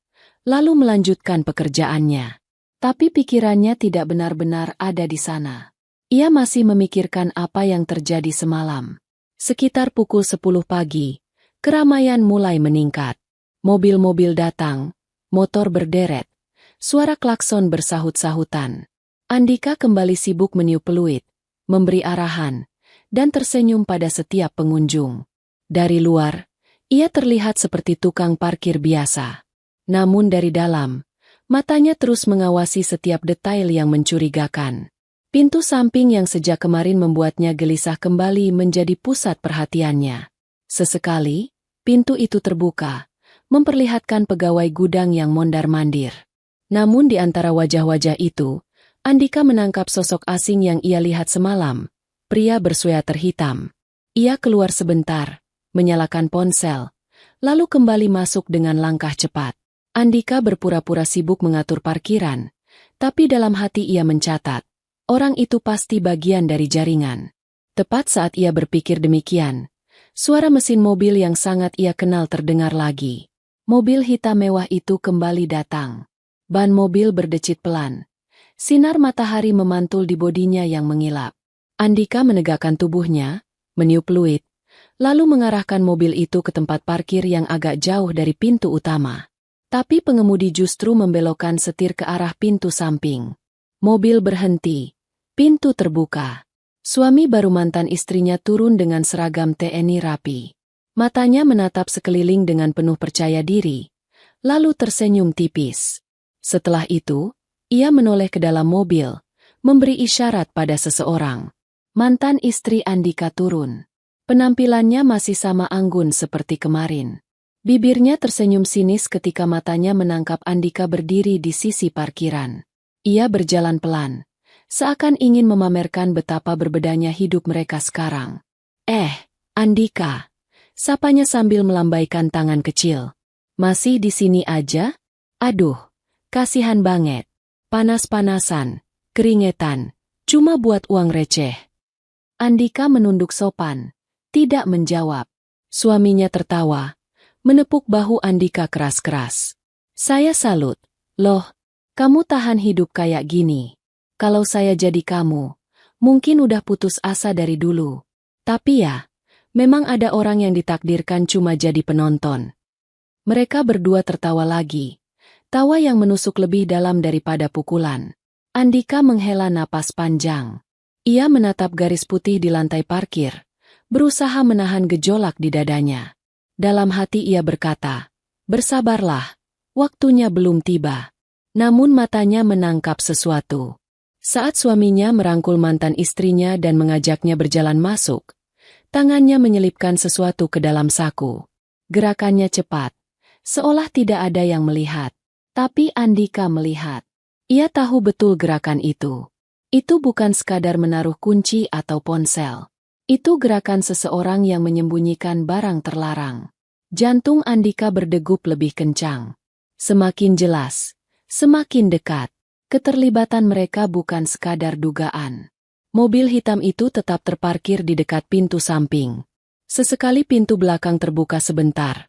lalu melanjutkan pekerjaannya. Tapi pikirannya tidak benar-benar ada di sana. Ia masih memikirkan apa yang terjadi semalam. Sekitar pukul 10 pagi, keramaian mulai meningkat. Mobil-mobil datang, motor berderet. Suara klakson bersahut-sahutan. Andika kembali sibuk meniup peluit, memberi arahan, dan tersenyum pada setiap pengunjung. Dari luar, ia terlihat seperti tukang parkir biasa. Namun dari dalam, matanya terus mengawasi setiap detail yang mencurigakan. Pintu samping yang sejak kemarin membuatnya gelisah kembali menjadi pusat perhatiannya. Sesekali, pintu itu terbuka, memperlihatkan pegawai gudang yang mondar-mandir. Namun di antara wajah-wajah itu, Andika menangkap sosok asing yang ia lihat semalam, pria bersweater hitam. Ia keluar sebentar, menyalakan ponsel, lalu kembali masuk dengan langkah cepat. Andika berpura-pura sibuk mengatur parkiran, tapi dalam hati ia mencatat, orang itu pasti bagian dari jaringan. Tepat saat ia berpikir demikian, suara mesin mobil yang sangat ia kenal terdengar lagi. Mobil hitam mewah itu kembali datang. Ban mobil berdecit pelan. Sinar matahari memantul di bodinya yang mengilap. Andika menegakkan tubuhnya, meniup peluit, lalu mengarahkan mobil itu ke tempat parkir yang agak jauh dari pintu utama. Tapi pengemudi justru membelokkan setir ke arah pintu samping. Mobil berhenti. Pintu terbuka. Suami baru mantan istrinya turun dengan seragam TNI rapi. Matanya menatap sekeliling dengan penuh percaya diri, lalu tersenyum tipis. Setelah itu, Ia menoleh ke dalam mobil, memberi isyarat pada seseorang. Mantan istri Andika turun. Penampilannya masih sama anggun seperti kemarin. Bibirnya tersenyum sinis ketika matanya menangkap Andika berdiri di sisi parkiran. Ia berjalan pelan, seakan ingin memamerkan betapa berbedanya hidup mereka sekarang. Andika, sapanya sambil melambaikan tangan kecil. Masih di sini aja? Aduh, kasihan banget. Panas-panasan, keringetan, cuma buat uang receh. Andika menunduk sopan, tidak menjawab. Suaminya tertawa, menepuk bahu Andika keras-keras. Saya salut. Loh, kamu tahan hidup kayak gini. Kalau saya jadi kamu, mungkin udah putus asa dari dulu. Tapi ya, memang ada orang yang ditakdirkan cuma jadi penonton. Mereka berdua tertawa lagi. Tawa yang menusuk lebih dalam daripada pukulan. Andika menghela napas panjang. Ia menatap garis putih di lantai parkir, berusaha menahan gejolak di dadanya. Dalam hati ia berkata, bersabarlah, waktunya belum tiba. Namun matanya menangkap sesuatu. Saat suaminya merangkul mantan istrinya dan mengajaknya berjalan masuk, tangannya menyelipkan sesuatu ke dalam saku. Gerakannya cepat, seolah tidak ada yang melihat. Tapi Andika melihat. Ia tahu betul gerakan itu. Itu bukan sekadar menaruh kunci atau ponsel. Itu gerakan seseorang yang menyembunyikan barang terlarang. Jantung Andika berdegup lebih kencang. Semakin jelas, semakin dekat. Keterlibatan mereka bukan sekadar dugaan. Mobil hitam itu tetap terparkir di dekat pintu samping. Sesekali pintu belakang terbuka sebentar,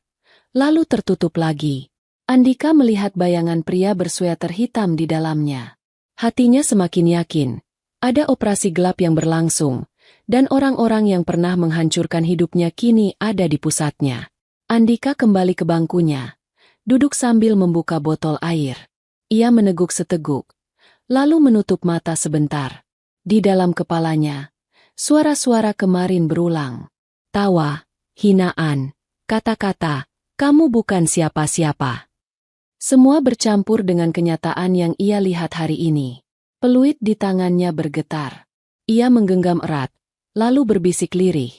lalu tertutup lagi. Andika melihat bayangan pria bersweater hitam di dalamnya. Hatinya semakin yakin, ada operasi gelap yang berlangsung, dan orang-orang yang pernah menghancurkan hidupnya kini ada di pusatnya. Andika kembali ke bangkunya, duduk sambil membuka botol air. Ia meneguk seteguk, lalu menutup mata sebentar. Di dalam kepalanya, suara-suara kemarin berulang. Tawa, hinaan, kata-kata, kamu bukan siapa-siapa. Semua bercampur dengan kenyataan yang ia lihat hari ini. Peluit di tangannya bergetar. Ia menggenggam erat, lalu berbisik lirih.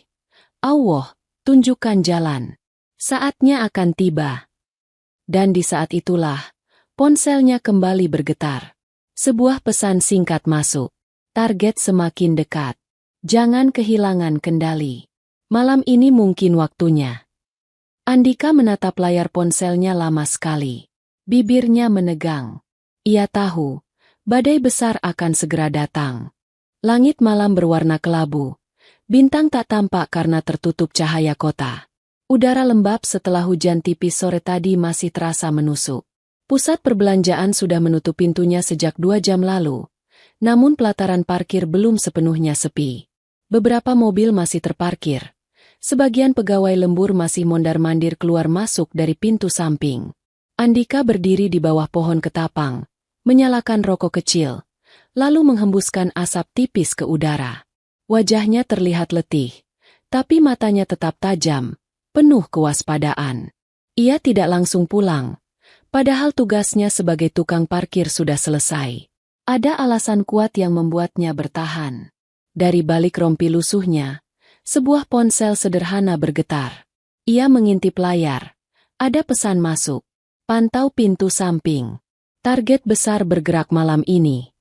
Allah, tunjukkan jalan. Saatnya akan tiba. Dan di saat itulah, ponselnya kembali bergetar. Sebuah pesan singkat masuk. Target semakin dekat. Jangan kehilangan kendali. Malam ini mungkin waktunya. Andika menatap layar ponselnya lama sekali. Bibirnya menegang. Ia tahu, badai besar akan segera datang. Langit malam berwarna kelabu. Bintang tak tampak karena tertutup cahaya kota. Udara lembab setelah hujan tipis sore tadi masih terasa menusuk. Pusat perbelanjaan sudah menutup pintunya sejak 2 jam lalu. Namun pelataran parkir belum sepenuhnya sepi. Beberapa mobil masih terparkir. Sebagian pegawai lembur masih mondar-mandir keluar masuk dari pintu samping. Andika berdiri di bawah pohon ketapang, menyalakan rokok kecil, lalu menghembuskan asap tipis ke udara. Wajahnya terlihat letih, tapi matanya tetap tajam, penuh kewaspadaan. Ia tidak langsung pulang, padahal tugasnya sebagai tukang parkir sudah selesai. Ada alasan kuat yang membuatnya bertahan. Dari balik rompi lusuhnya, sebuah ponsel sederhana bergetar. Ia mengintip layar. Ada pesan masuk. Pantau pintu samping. Target besar bergerak malam ini.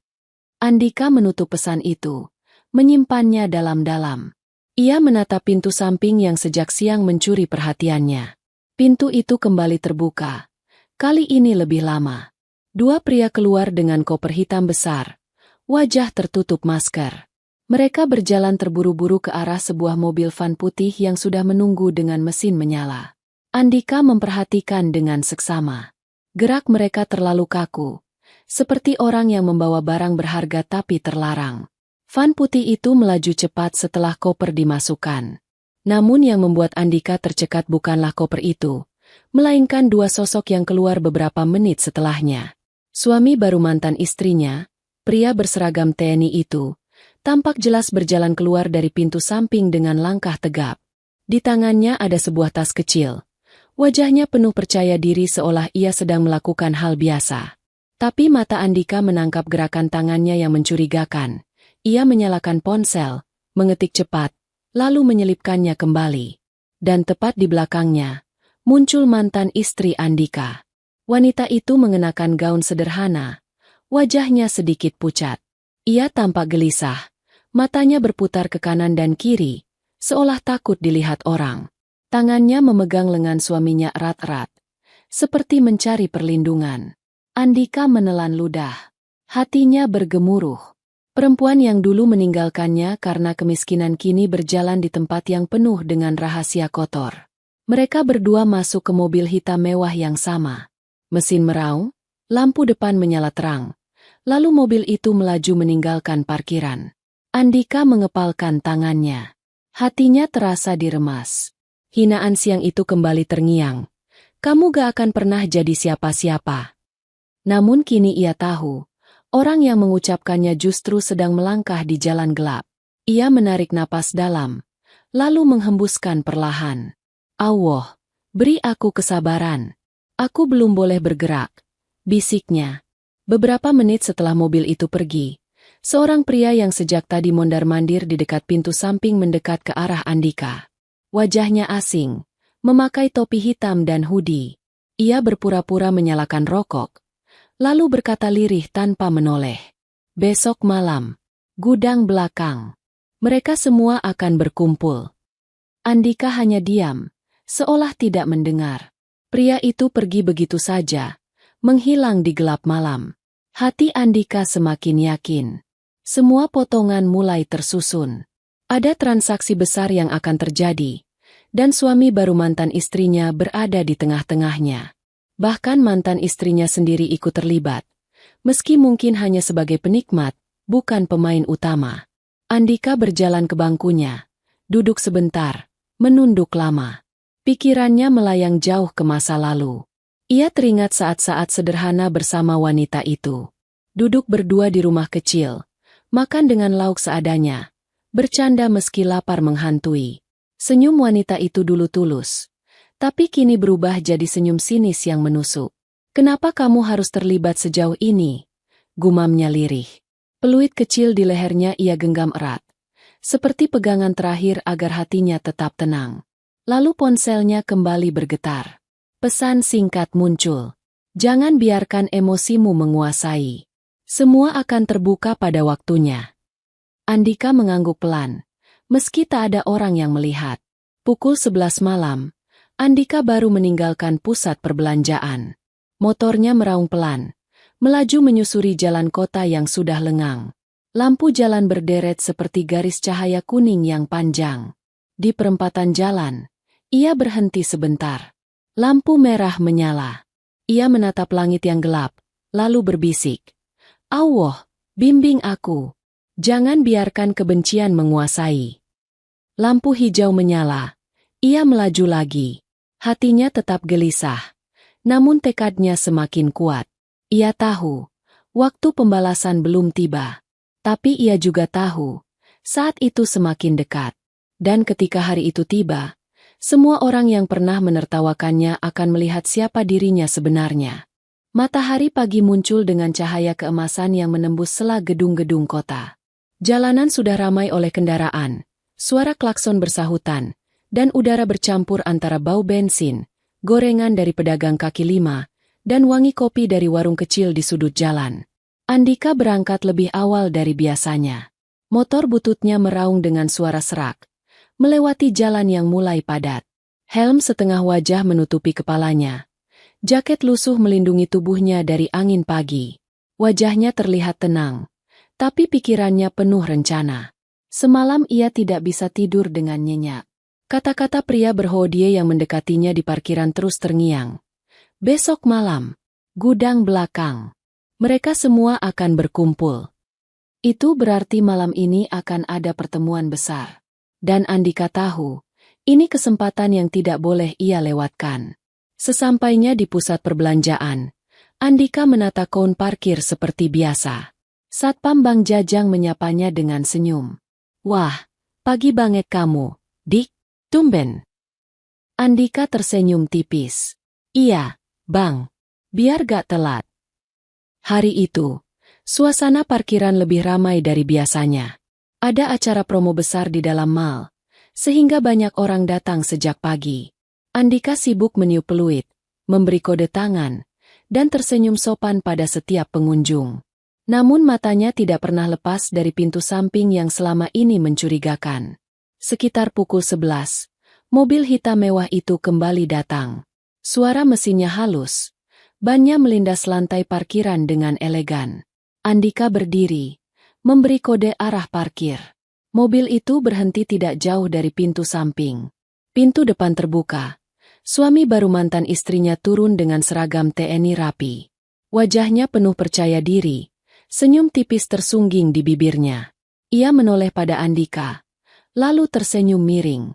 Andika menutup pesan itu, menyimpannya dalam-dalam. Ia menatap pintu samping yang sejak siang mencuri perhatiannya. Pintu itu kembali terbuka. Kali ini lebih lama. 2 pria keluar dengan koper hitam besar. Wajah tertutup masker. Mereka berjalan terburu-buru ke arah sebuah mobil van putih yang sudah menunggu dengan mesin menyala. Andika memperhatikan dengan seksama. Gerak mereka terlalu kaku, seperti orang yang membawa barang berharga tapi terlarang. Van putih itu melaju cepat setelah koper dimasukkan. Namun yang membuat Andika tercekat bukanlah koper itu, melainkan 2 sosok yang keluar beberapa menit setelahnya. Suami baru mantan istrinya, pria berseragam TNI itu, tampak jelas berjalan keluar dari pintu samping dengan langkah tegap. Di tangannya ada sebuah tas kecil. Wajahnya penuh percaya diri seolah ia sedang melakukan hal biasa. Tapi mata Andika menangkap gerakan tangannya yang mencurigakan. Ia menyalakan ponsel, mengetik cepat, lalu menyelipkannya kembali. Dan tepat di belakangnya, muncul mantan istri Andika. Wanita itu mengenakan gaun sederhana, wajahnya sedikit pucat. Ia tampak gelisah, matanya berputar ke kanan dan kiri, seolah takut dilihat orang. Tangannya memegang lengan suaminya erat-erat, seperti mencari perlindungan. Andika menelan ludah. Hatinya bergemuruh. Perempuan yang dulu meninggalkannya karena kemiskinan kini berjalan di tempat yang penuh dengan rahasia kotor. Mereka berdua masuk ke mobil hitam mewah yang sama. Mesin meraung, lampu depan menyala terang. Lalu mobil itu melaju meninggalkan parkiran. Andika mengepalkan tangannya. Hatinya terasa diremas. Hinaan siang itu kembali terngiang. Kamu gak akan pernah jadi siapa-siapa. Namun kini ia tahu, orang yang mengucapkannya justru sedang melangkah di jalan gelap. Ia menarik napas dalam, lalu menghembuskan perlahan. Allah, beri aku kesabaran. Aku belum boleh bergerak, bisiknya. Beberapa menit setelah mobil itu pergi, seorang pria yang sejak tadi mondar-mandir di dekat pintu samping mendekat ke arah Andika. Wajahnya asing, memakai topi hitam dan hoodie. Ia berpura-pura menyalakan rokok, lalu berkata lirih tanpa menoleh. Besok malam, gudang belakang. Mereka semua akan berkumpul. Andika hanya diam, seolah tidak mendengar. Pria itu pergi begitu saja, menghilang di gelap malam. Hati Andika semakin yakin. Semua potongan mulai tersusun. Ada transaksi besar yang akan terjadi, dan suami baru mantan istrinya berada di tengah-tengahnya. Bahkan mantan istrinya sendiri ikut terlibat, meski mungkin hanya sebagai penikmat, bukan pemain utama. Andika berjalan ke bangkunya, duduk sebentar, menunduk lama. Pikirannya melayang jauh ke masa lalu. Ia teringat saat-saat sederhana bersama wanita itu. Duduk berdua di rumah kecil, makan dengan lauk seadanya, bercanda meski lapar menghantui. Senyum wanita itu dulu tulus, tapi kini berubah jadi senyum sinis yang menusuk. Kenapa kamu harus terlibat sejauh ini? Gumamnya lirih. Peluit kecil di lehernya ia genggam erat, seperti pegangan terakhir agar hatinya tetap tenang. Lalu ponselnya kembali bergetar. Pesan singkat muncul. Jangan biarkan emosimu menguasai. Semua akan terbuka pada waktunya. Andika mengangguk pelan, meski tak ada orang yang melihat. Pukul 11 malam, Andika baru meninggalkan pusat perbelanjaan. Motornya meraung pelan, melaju menyusuri jalan kota yang sudah lengang. Lampu jalan berderet seperti garis cahaya kuning yang panjang. Di perempatan jalan, ia berhenti sebentar. Lampu merah menyala. Ia menatap langit yang gelap, lalu berbisik. Allah, bimbing aku. Jangan biarkan kebencian menguasai. Lampu hijau menyala. Ia melaju lagi. Hatinya tetap gelisah. Namun tekadnya semakin kuat. Ia tahu, waktu pembalasan belum tiba. Tapi ia juga tahu, saat itu semakin dekat. Dan ketika hari itu tiba, semua orang yang pernah menertawakannya akan melihat siapa dirinya sebenarnya. Matahari pagi muncul dengan cahaya keemasan yang menembus sela gedung-gedung kota. Jalanan sudah ramai oleh kendaraan, suara klakson bersahutan, dan udara bercampur antara bau bensin, gorengan dari pedagang kaki lima, dan wangi kopi dari warung kecil di sudut jalan. Andika berangkat lebih awal dari biasanya. Motor bututnya meraung dengan suara serak, melewati jalan yang mulai padat. Helm setengah wajah menutupi kepalanya. Jaket lusuh melindungi tubuhnya dari angin pagi. Wajahnya terlihat tenang, tapi pikirannya penuh rencana. Semalam ia tidak bisa tidur dengan nyenyak. Kata-kata pria berhodie yang mendekatinya di parkiran terus terngiang. Besok malam, gudang belakang. Mereka semua akan berkumpul. Itu berarti malam ini akan ada pertemuan besar. Dan Andika tahu, ini kesempatan yang tidak boleh ia lewatkan. Sesampainya di pusat perbelanjaan, Andika menata koun parkir seperti biasa. Satpam Bang Jajang menyapanya dengan senyum. Wah, pagi banget kamu, Dik, tumben. Andika tersenyum tipis. Iya, Bang, biar gak telat. Hari itu, suasana parkiran lebih ramai dari biasanya. Ada acara promo besar di dalam mall, sehingga banyak orang datang sejak pagi. Andika sibuk meniup peluit, memberi kode tangan, dan tersenyum sopan pada setiap pengunjung. Namun matanya tidak pernah lepas dari pintu samping yang selama ini mencurigakan. Sekitar pukul 11, mobil hitam mewah itu kembali datang. Suara mesinnya halus, bannya melindas lantai parkiran dengan elegan. Andika berdiri, memberi kode arah parkir. Mobil itu berhenti tidak jauh dari pintu samping. Pintu depan terbuka. Suami baru mantan istrinya turun dengan seragam TNI rapi. Wajahnya penuh percaya diri. Senyum tipis tersungging di bibirnya. Ia menoleh pada Andika, lalu tersenyum miring.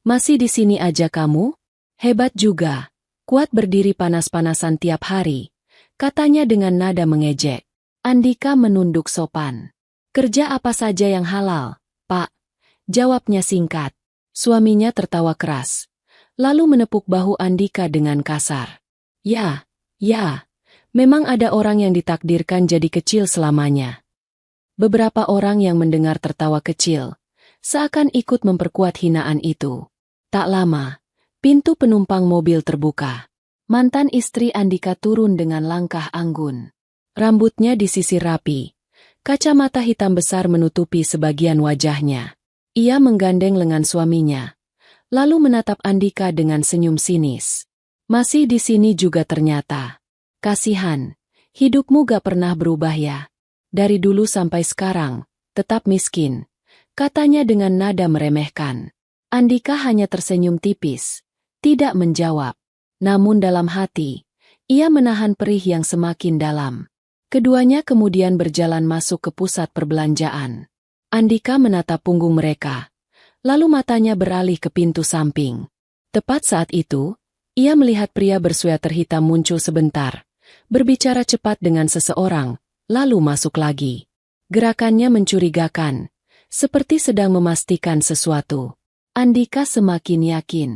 Masih di sini aja kamu? Hebat juga. Kuat berdiri panas-panasan tiap hari, katanya dengan nada mengejek. Andika menunduk sopan. Kerja apa saja yang halal, Pak? Jawabnya singkat. Suaminya tertawa keras, lalu menepuk bahu Andika dengan kasar. Ya. Memang ada orang yang ditakdirkan jadi kecil selamanya. Beberapa orang yang mendengar tertawa kecil, seakan ikut memperkuat hinaan itu. Tak lama, pintu penumpang mobil terbuka. Mantan istri Andika turun dengan langkah anggun. Rambutnya disisir rapi, kacamata hitam besar menutupi sebagian wajahnya. Ia menggandeng lengan suaminya, lalu menatap Andika dengan senyum sinis. Masih di sini juga ternyata. Kasihan, hidupmu gak pernah berubah ya. Dari dulu sampai sekarang, tetap miskin, katanya dengan nada meremehkan. Andika hanya tersenyum tipis, tidak menjawab. Namun dalam hati, ia menahan perih yang semakin dalam. Keduanya kemudian berjalan masuk ke pusat perbelanjaan. Andika menatap punggung mereka, lalu matanya beralih ke pintu samping. Tepat saat itu, ia melihat pria bersweater hitam muncul sebentar. Berbicara cepat dengan seseorang, lalu masuk lagi. Gerakannya mencurigakan, seperti sedang memastikan sesuatu. Andika semakin yakin,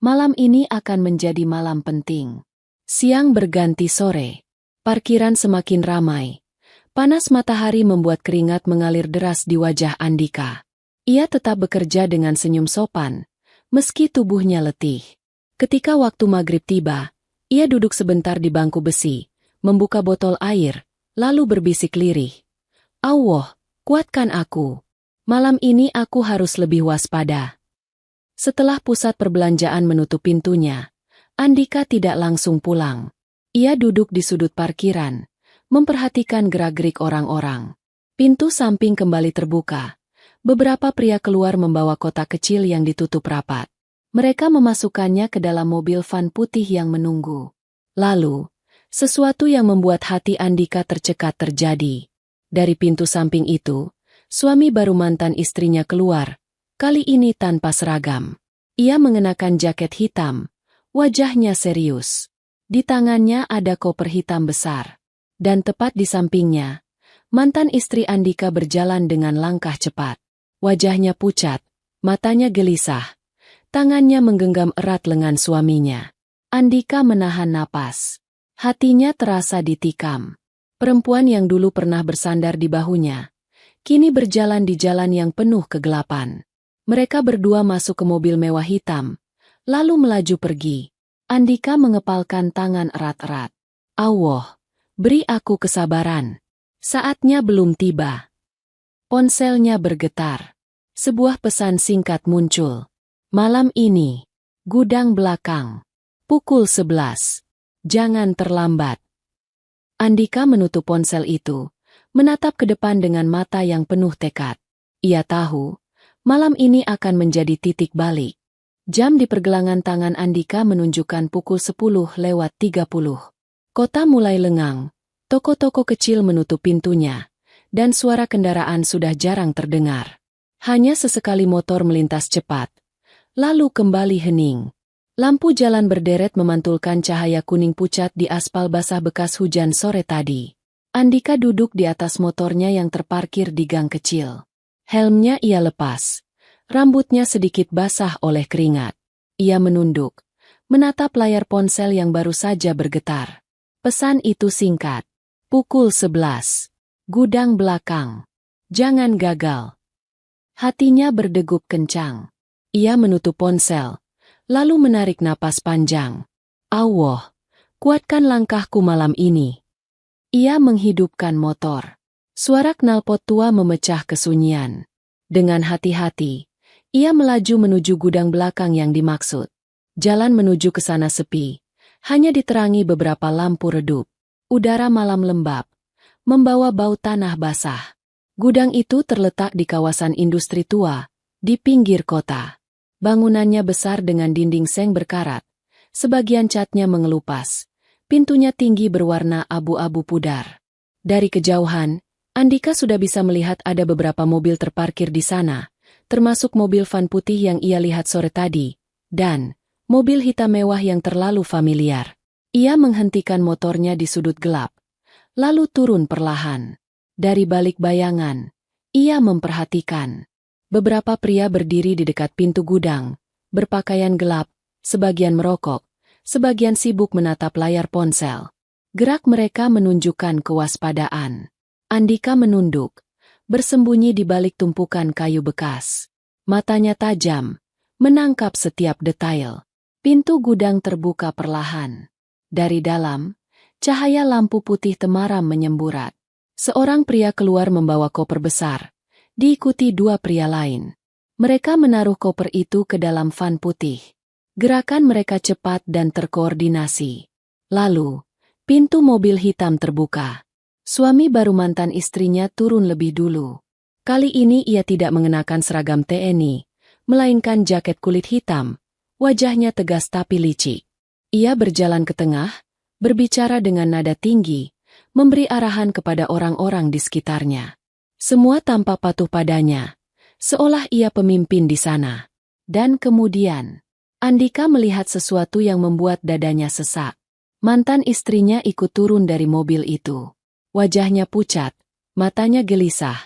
malam ini akan menjadi malam penting. Siang berganti sore, parkiran semakin ramai. Panas matahari membuat keringat mengalir deras di wajah Andika. Ia tetap bekerja dengan senyum sopan, meski tubuhnya letih. Ketika waktu maghrib tiba, ia duduk sebentar di bangku besi, membuka botol air, lalu berbisik lirih. Allah, kuatkan aku. Malam ini aku harus lebih waspada. Setelah pusat perbelanjaan menutup pintunya, Andika tidak langsung pulang. Ia duduk di sudut parkiran, memperhatikan gerak-gerik orang-orang. Pintu samping kembali terbuka. Beberapa pria keluar membawa kotak kecil yang ditutup rapat. Mereka memasukkannya ke dalam mobil van putih yang menunggu. Lalu, sesuatu yang membuat hati Andika tercekat terjadi. Dari pintu samping itu, suami baru mantan istrinya keluar, kali ini tanpa seragam. Ia mengenakan jaket hitam, wajahnya serius. Di tangannya ada koper hitam besar. Dan tepat di sampingnya, mantan istri Andika berjalan dengan langkah cepat. Wajahnya pucat, matanya gelisah. Tangannya menggenggam erat lengan suaminya. Andika menahan napas. Hatinya terasa ditikam. Perempuan yang dulu pernah bersandar di bahunya, kini berjalan di jalan yang penuh kegelapan. Mereka berdua masuk ke mobil mewah hitam, lalu melaju pergi. Andika mengepalkan tangan erat-erat. Allah, beri aku kesabaran. Saatnya belum tiba. Ponselnya bergetar. Sebuah pesan singkat muncul. Malam ini, gudang belakang, pukul 11. Jangan terlambat. Andika menutup ponsel itu, menatap ke depan dengan mata yang penuh tekad. Ia tahu, malam ini akan menjadi titik balik. Jam di pergelangan tangan Andika menunjukkan pukul 10:30. Kota mulai lengang, toko-toko kecil menutup pintunya, dan suara kendaraan sudah jarang terdengar. Hanya sesekali motor melintas cepat. Lalu kembali hening. Lampu jalan berderet memantulkan cahaya kuning pucat di aspal basah bekas hujan sore tadi. Andika duduk di atas motornya yang terparkir di gang kecil. Helmnya ia lepas. Rambutnya sedikit basah oleh keringat. Ia menunduk, menatap layar ponsel yang baru saja bergetar. Pesan itu singkat. Pukul 11. Gudang belakang. Jangan gagal. Hatinya berdegup kencang. Ia menutup ponsel, lalu menarik napas panjang. Allah, kuatkan langkahku malam ini. Ia menghidupkan motor. Suara knalpot tua memecah kesunyian. Dengan hati-hati, ia melaju menuju gudang belakang yang dimaksud. Jalan menuju ke sana sepi, hanya diterangi beberapa lampu redup. Udara malam lembab, membawa bau tanah basah. Gudang itu terletak di kawasan industri tua, di pinggir kota. Bangunannya besar dengan dinding seng berkarat, sebagian catnya mengelupas. Pintunya tinggi berwarna abu-abu pudar. Dari kejauhan, Andika sudah bisa melihat ada beberapa mobil terparkir di sana, termasuk mobil van putih yang ia lihat sore tadi, dan mobil hitam mewah yang terlalu familiar. Ia menghentikan motornya di sudut gelap, lalu turun perlahan. Dari balik bayangan, ia memperhatikan. Beberapa pria berdiri di dekat pintu gudang, berpakaian gelap, sebagian merokok, sebagian sibuk menatap layar ponsel. Gerak mereka menunjukkan kewaspadaan. Andika menunduk, bersembunyi di balik tumpukan kayu bekas. Matanya tajam, menangkap setiap detail. Pintu gudang terbuka perlahan. Dari dalam, cahaya lampu putih temaram menyemburat. Seorang pria keluar membawa koper besar, diikuti dua pria lain. Mereka menaruh koper itu ke dalam van putih. Gerakan mereka cepat dan terkoordinasi. Lalu, pintu mobil hitam terbuka. Suami baru mantan istrinya turun lebih dulu. Kali ini ia tidak mengenakan seragam TNI, melainkan jaket kulit hitam. Wajahnya tegas tapi licik. Ia berjalan ke tengah, berbicara dengan nada tinggi, memberi arahan kepada orang-orang di sekitarnya. Semua tampak patuh padanya, seolah ia pemimpin di sana. Dan kemudian, Andika melihat sesuatu yang membuat dadanya sesak. Mantan istrinya ikut turun dari mobil itu. Wajahnya pucat, matanya gelisah,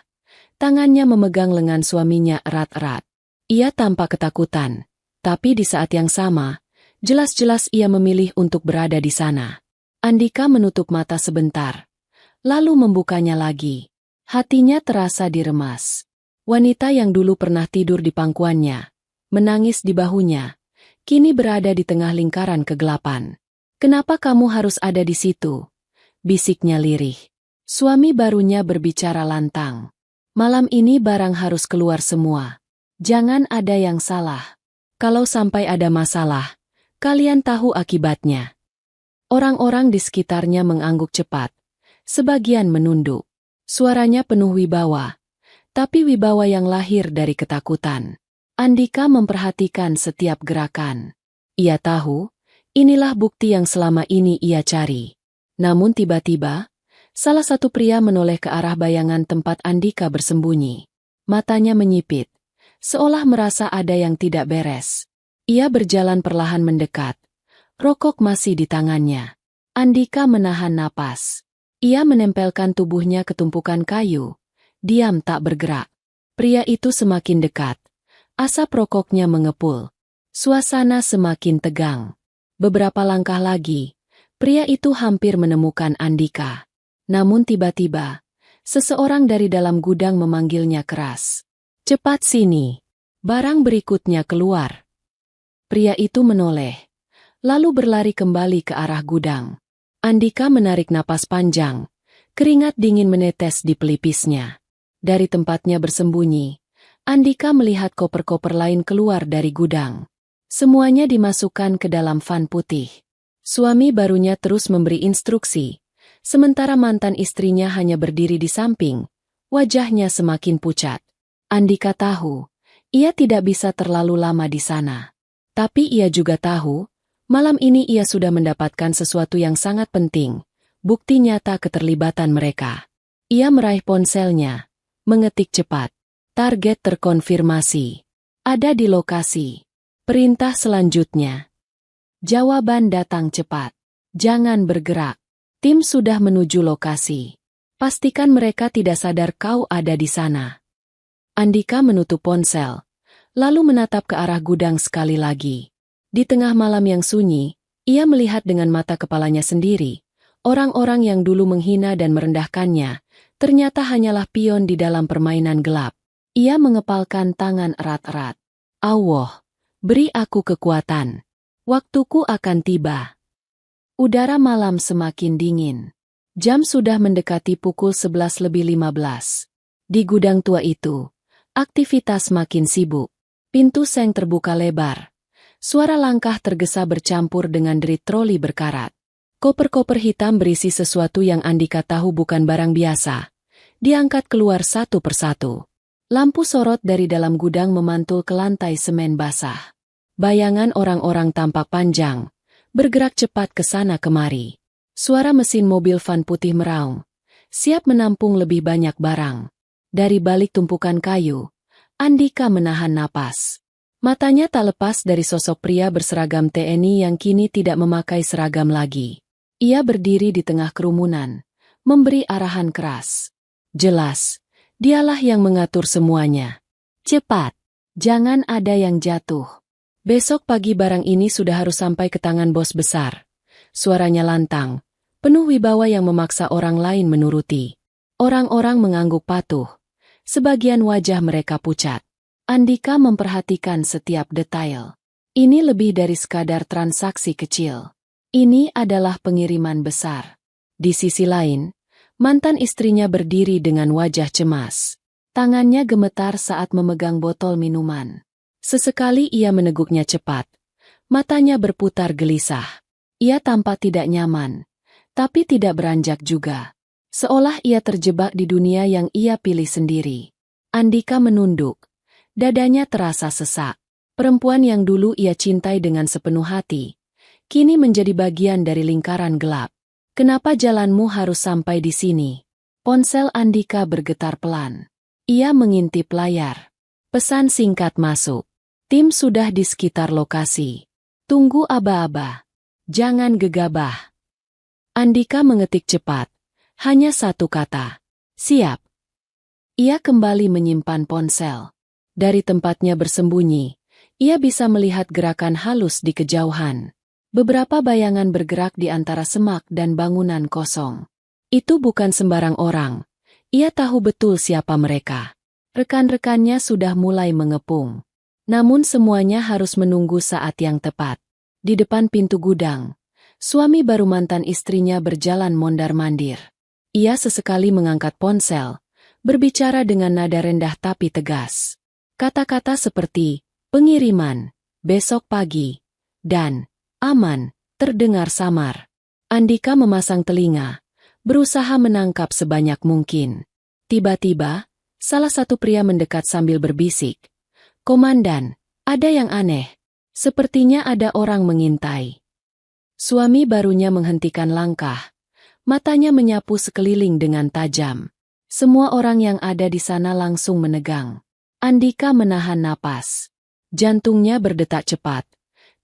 tangannya memegang lengan suaminya erat-erat. Ia tampak ketakutan, tapi di saat yang sama, jelas-jelas ia memilih untuk berada di sana. Andika menutup mata sebentar, lalu membukanya lagi. Hatinya terasa diremas. Wanita yang dulu pernah tidur di pangkuannya, menangis di bahunya, kini berada di tengah lingkaran kegelapan. "Kenapa kamu harus ada di situ?" bisiknya lirih. Suami barunya berbicara lantang. "Malam ini barang harus keluar semua. Jangan ada yang salah. Kalau sampai ada masalah, kalian tahu akibatnya." Orang-orang di sekitarnya mengangguk cepat. Sebagian menunduk. Suaranya penuh wibawa, tapi wibawa yang lahir dari ketakutan. Andika memperhatikan setiap gerakan. Ia tahu, inilah bukti yang selama ini ia cari. Namun tiba-tiba, salah satu pria menoleh ke arah bayangan tempat Andika bersembunyi. Matanya menyipit, seolah merasa ada yang tidak beres. Ia berjalan perlahan mendekat. Rokok masih di tangannya. Andika menahan napas. Ia menempelkan tubuhnya ke tumpukan kayu. Diam tak bergerak. Pria itu semakin dekat. Asap rokoknya mengepul. Suasana semakin tegang. Beberapa langkah lagi, pria itu hampir menemukan Andika. Namun tiba-tiba, seseorang dari dalam gudang memanggilnya keras. "Cepat sini. Barang berikutnya keluar." Pria itu menoleh, lalu berlari kembali ke arah gudang. Andika menarik napas panjang, keringat dingin menetes di pelipisnya. Dari tempatnya bersembunyi, Andika melihat koper-koper lain keluar dari gudang. Semuanya dimasukkan ke dalam van putih. Suami barunya terus memberi instruksi, sementara mantan istrinya hanya berdiri di samping, wajahnya semakin pucat. Andika tahu, ia tidak bisa terlalu lama di sana. Tapi ia juga tahu, malam ini ia sudah mendapatkan sesuatu yang sangat penting, bukti nyata keterlibatan mereka. Ia meraih ponselnya, mengetik cepat. Target terkonfirmasi. Ada di lokasi. Perintah selanjutnya. Jawaban datang cepat. Jangan bergerak. Tim sudah menuju lokasi. Pastikan mereka tidak sadar kau ada di sana. Andika menutup ponsel, lalu menatap ke arah gudang sekali lagi. Di tengah malam yang sunyi, ia melihat dengan mata kepalanya sendiri, Orang-orang yang dulu menghina dan merendahkannya, ternyata hanyalah pion di dalam permainan gelap. Ia mengepalkan tangan erat-erat. Allah, beri aku kekuatan. Waktuku akan tiba. Udara malam semakin dingin. Jam sudah mendekati pukul 11:15. Di gudang tua itu, aktivitas makin sibuk. Pintu seng terbuka lebar. Suara langkah tergesa bercampur dengan derit troli berkarat. Koper-koper hitam berisi sesuatu yang Andika tahu bukan barang biasa. Diangkat keluar satu persatu. Lampu sorot dari dalam gudang memantul ke lantai semen basah. Bayangan orang-orang tampak panjang, bergerak cepat ke sana kemari. Suara mesin mobil van putih meraung, siap menampung lebih banyak barang. Dari balik tumpukan kayu, Andika menahan napas. Matanya tak lepas dari sosok pria berseragam TNI yang kini tidak memakai seragam lagi. Ia berdiri di tengah kerumunan, memberi arahan keras. Jelas, dialah yang mengatur semuanya. Cepat, jangan ada yang jatuh. Besok pagi barang ini sudah harus sampai ke tangan bos besar. Suaranya lantang, penuh wibawa yang memaksa orang lain menuruti. Orang-orang mengangguk patuh. Sebagian wajah mereka pucat. Andika memperhatikan setiap detail. Ini lebih dari sekadar transaksi kecil. Ini adalah pengiriman besar. Di sisi lain, mantan istrinya berdiri dengan wajah cemas. Tangannya gemetar saat memegang botol minuman. Sesekali ia meneguknya cepat. Matanya berputar gelisah. Ia tampak tidak nyaman, tapi tidak beranjak juga. Seolah ia terjebak di dunia yang ia pilih sendiri. Andika menunduk. Dadanya terasa sesak. Perempuan yang dulu ia cintai dengan sepenuh hati, kini menjadi bagian dari lingkaran gelap. Kenapa jalanmu harus sampai di sini? Ponsel Andika bergetar pelan. Ia mengintip layar. Pesan singkat masuk. Tim sudah di sekitar lokasi. Tunggu aba-aba. Jangan gegabah. Andika mengetik cepat. Hanya satu kata. Siap. Ia kembali menyimpan ponsel. Dari tempatnya bersembunyi, ia bisa melihat gerakan halus di kejauhan. Beberapa bayangan bergerak di antara semak dan bangunan kosong. Itu bukan sembarang orang. Ia tahu betul siapa mereka. Rekan-rekannya sudah mulai mengepung. Namun semuanya harus menunggu saat yang tepat. Di depan pintu gudang, suami baru mantan istrinya berjalan mondar-mandir. Ia sesekali mengangkat ponsel, berbicara dengan nada rendah tapi tegas. Kata-kata seperti, pengiriman, besok pagi, dan aman, terdengar samar. Andika memasang telinga, berusaha menangkap sebanyak mungkin. Tiba-tiba, salah satu pria mendekat sambil berbisik. Komandan, ada yang aneh. Sepertinya ada orang mengintai. Suami barunya menghentikan langkah. Matanya menyapu sekeliling dengan tajam. Semua orang yang ada di sana langsung menegang. Andika menahan napas. Jantungnya berdetak cepat.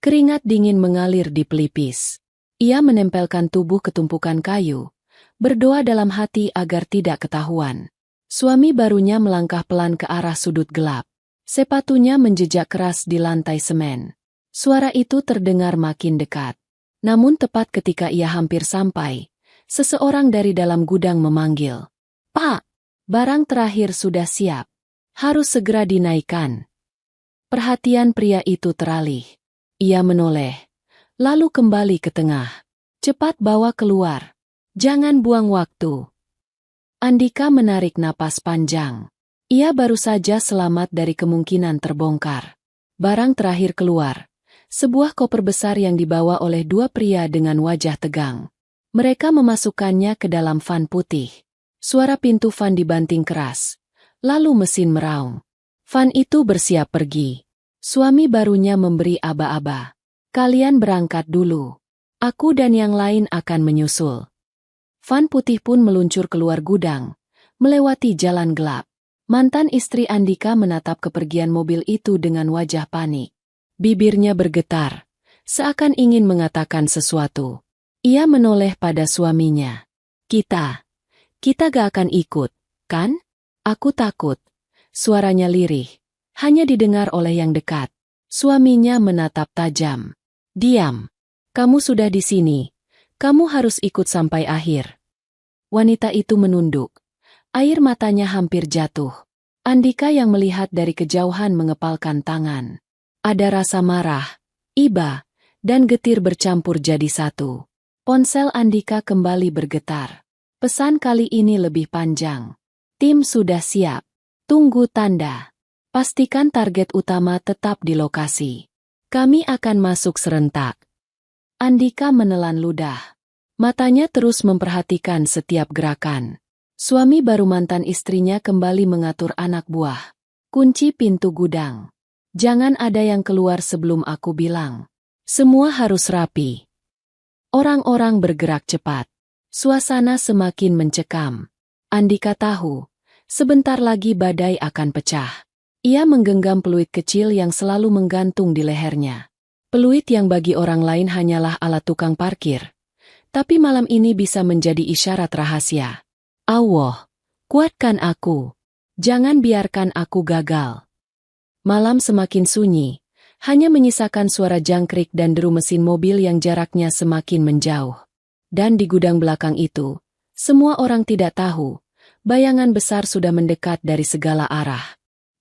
Keringat dingin mengalir di pelipis. Ia menempelkan tubuh ke tumpukan kayu, berdoa dalam hati agar tidak ketahuan. Suami barunya melangkah pelan ke arah sudut gelap. Sepatunya menjejak keras di lantai semen. Suara itu terdengar makin dekat. Namun tepat ketika ia hampir sampai, seseorang dari dalam gudang memanggil. Pak, barang terakhir sudah siap. Harus segera dinaikkan. Perhatian pria itu teralih. Ia menoleh, lalu kembali ke tengah. Cepat bawa keluar. Jangan buang waktu. Andika menarik napas panjang. Ia baru saja selamat dari kemungkinan terbongkar. Barang terakhir keluar. Sebuah koper besar yang dibawa oleh dua pria dengan wajah tegang. Mereka memasukkannya ke dalam van putih. Suara pintu van dibanting keras. Lalu mesin meraung. Van itu bersiap pergi. Suami barunya memberi aba-aba. Kalian berangkat dulu. Aku dan yang lain akan menyusul. Van putih pun meluncur keluar gudang, melewati jalan gelap. Mantan istri Andika menatap kepergian mobil itu dengan wajah panik. Bibirnya bergetar, seakan ingin mengatakan sesuatu. Ia menoleh pada suaminya. Kita gak akan ikut, kan? Aku takut. Suaranya lirih, hanya didengar oleh yang dekat. Suaminya menatap tajam. Diam. Kamu sudah di sini. Kamu harus ikut sampai akhir. Wanita itu menunduk. Air matanya hampir jatuh. Andika yang melihat dari kejauhan mengepalkan tangan. Ada rasa marah, iba, dan getir bercampur jadi satu. Ponsel Andika kembali bergetar. Pesan kali ini lebih panjang. Tim sudah siap. Tunggu tanda. Pastikan target utama tetap di lokasi. Kami akan masuk serentak. Andika menelan ludah. Matanya terus memperhatikan setiap gerakan. Suami baru mantan istrinya kembali mengatur anak buah. Kunci pintu gudang. Jangan ada yang keluar sebelum aku bilang. Semua harus rapi. Orang-orang bergerak cepat. Suasana semakin mencekam. Andika tahu, sebentar lagi badai akan pecah. Ia menggenggam peluit kecil yang selalu menggantung di lehernya. Peluit yang bagi orang lain hanyalah alat tukang parkir. Tapi malam ini bisa menjadi isyarat rahasia. Allah, kuatkan aku. Jangan biarkan aku gagal. Malam semakin sunyi. Hanya menyisakan suara jangkrik dan deru mesin mobil yang jaraknya semakin menjauh. Dan di gudang belakang itu, semua orang tidak tahu, bayangan besar sudah mendekat dari segala arah.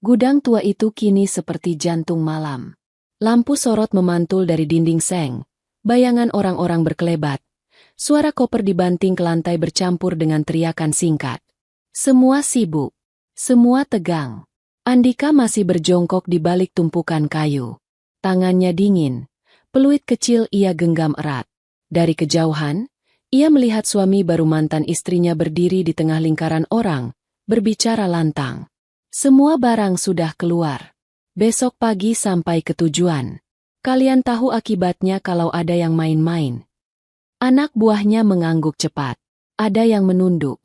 Gudang tua itu kini seperti jantung malam. Lampu sorot memantul dari dinding seng, bayangan orang-orang berkelebat. Suara koper dibanting ke lantai bercampur dengan teriakan singkat. Semua sibuk, semua tegang. Andika masih berjongkok di balik tumpukan kayu. Tangannya dingin, peluit kecil ia genggam erat. Dari kejauhan, ia melihat suami baru mantan istrinya berdiri di tengah lingkaran orang, berbicara lantang. Semua barang sudah keluar. Besok pagi sampai ke tujuan. Kalian tahu akibatnya kalau ada yang main-main. Anak buahnya mengangguk cepat. Ada yang menunduk.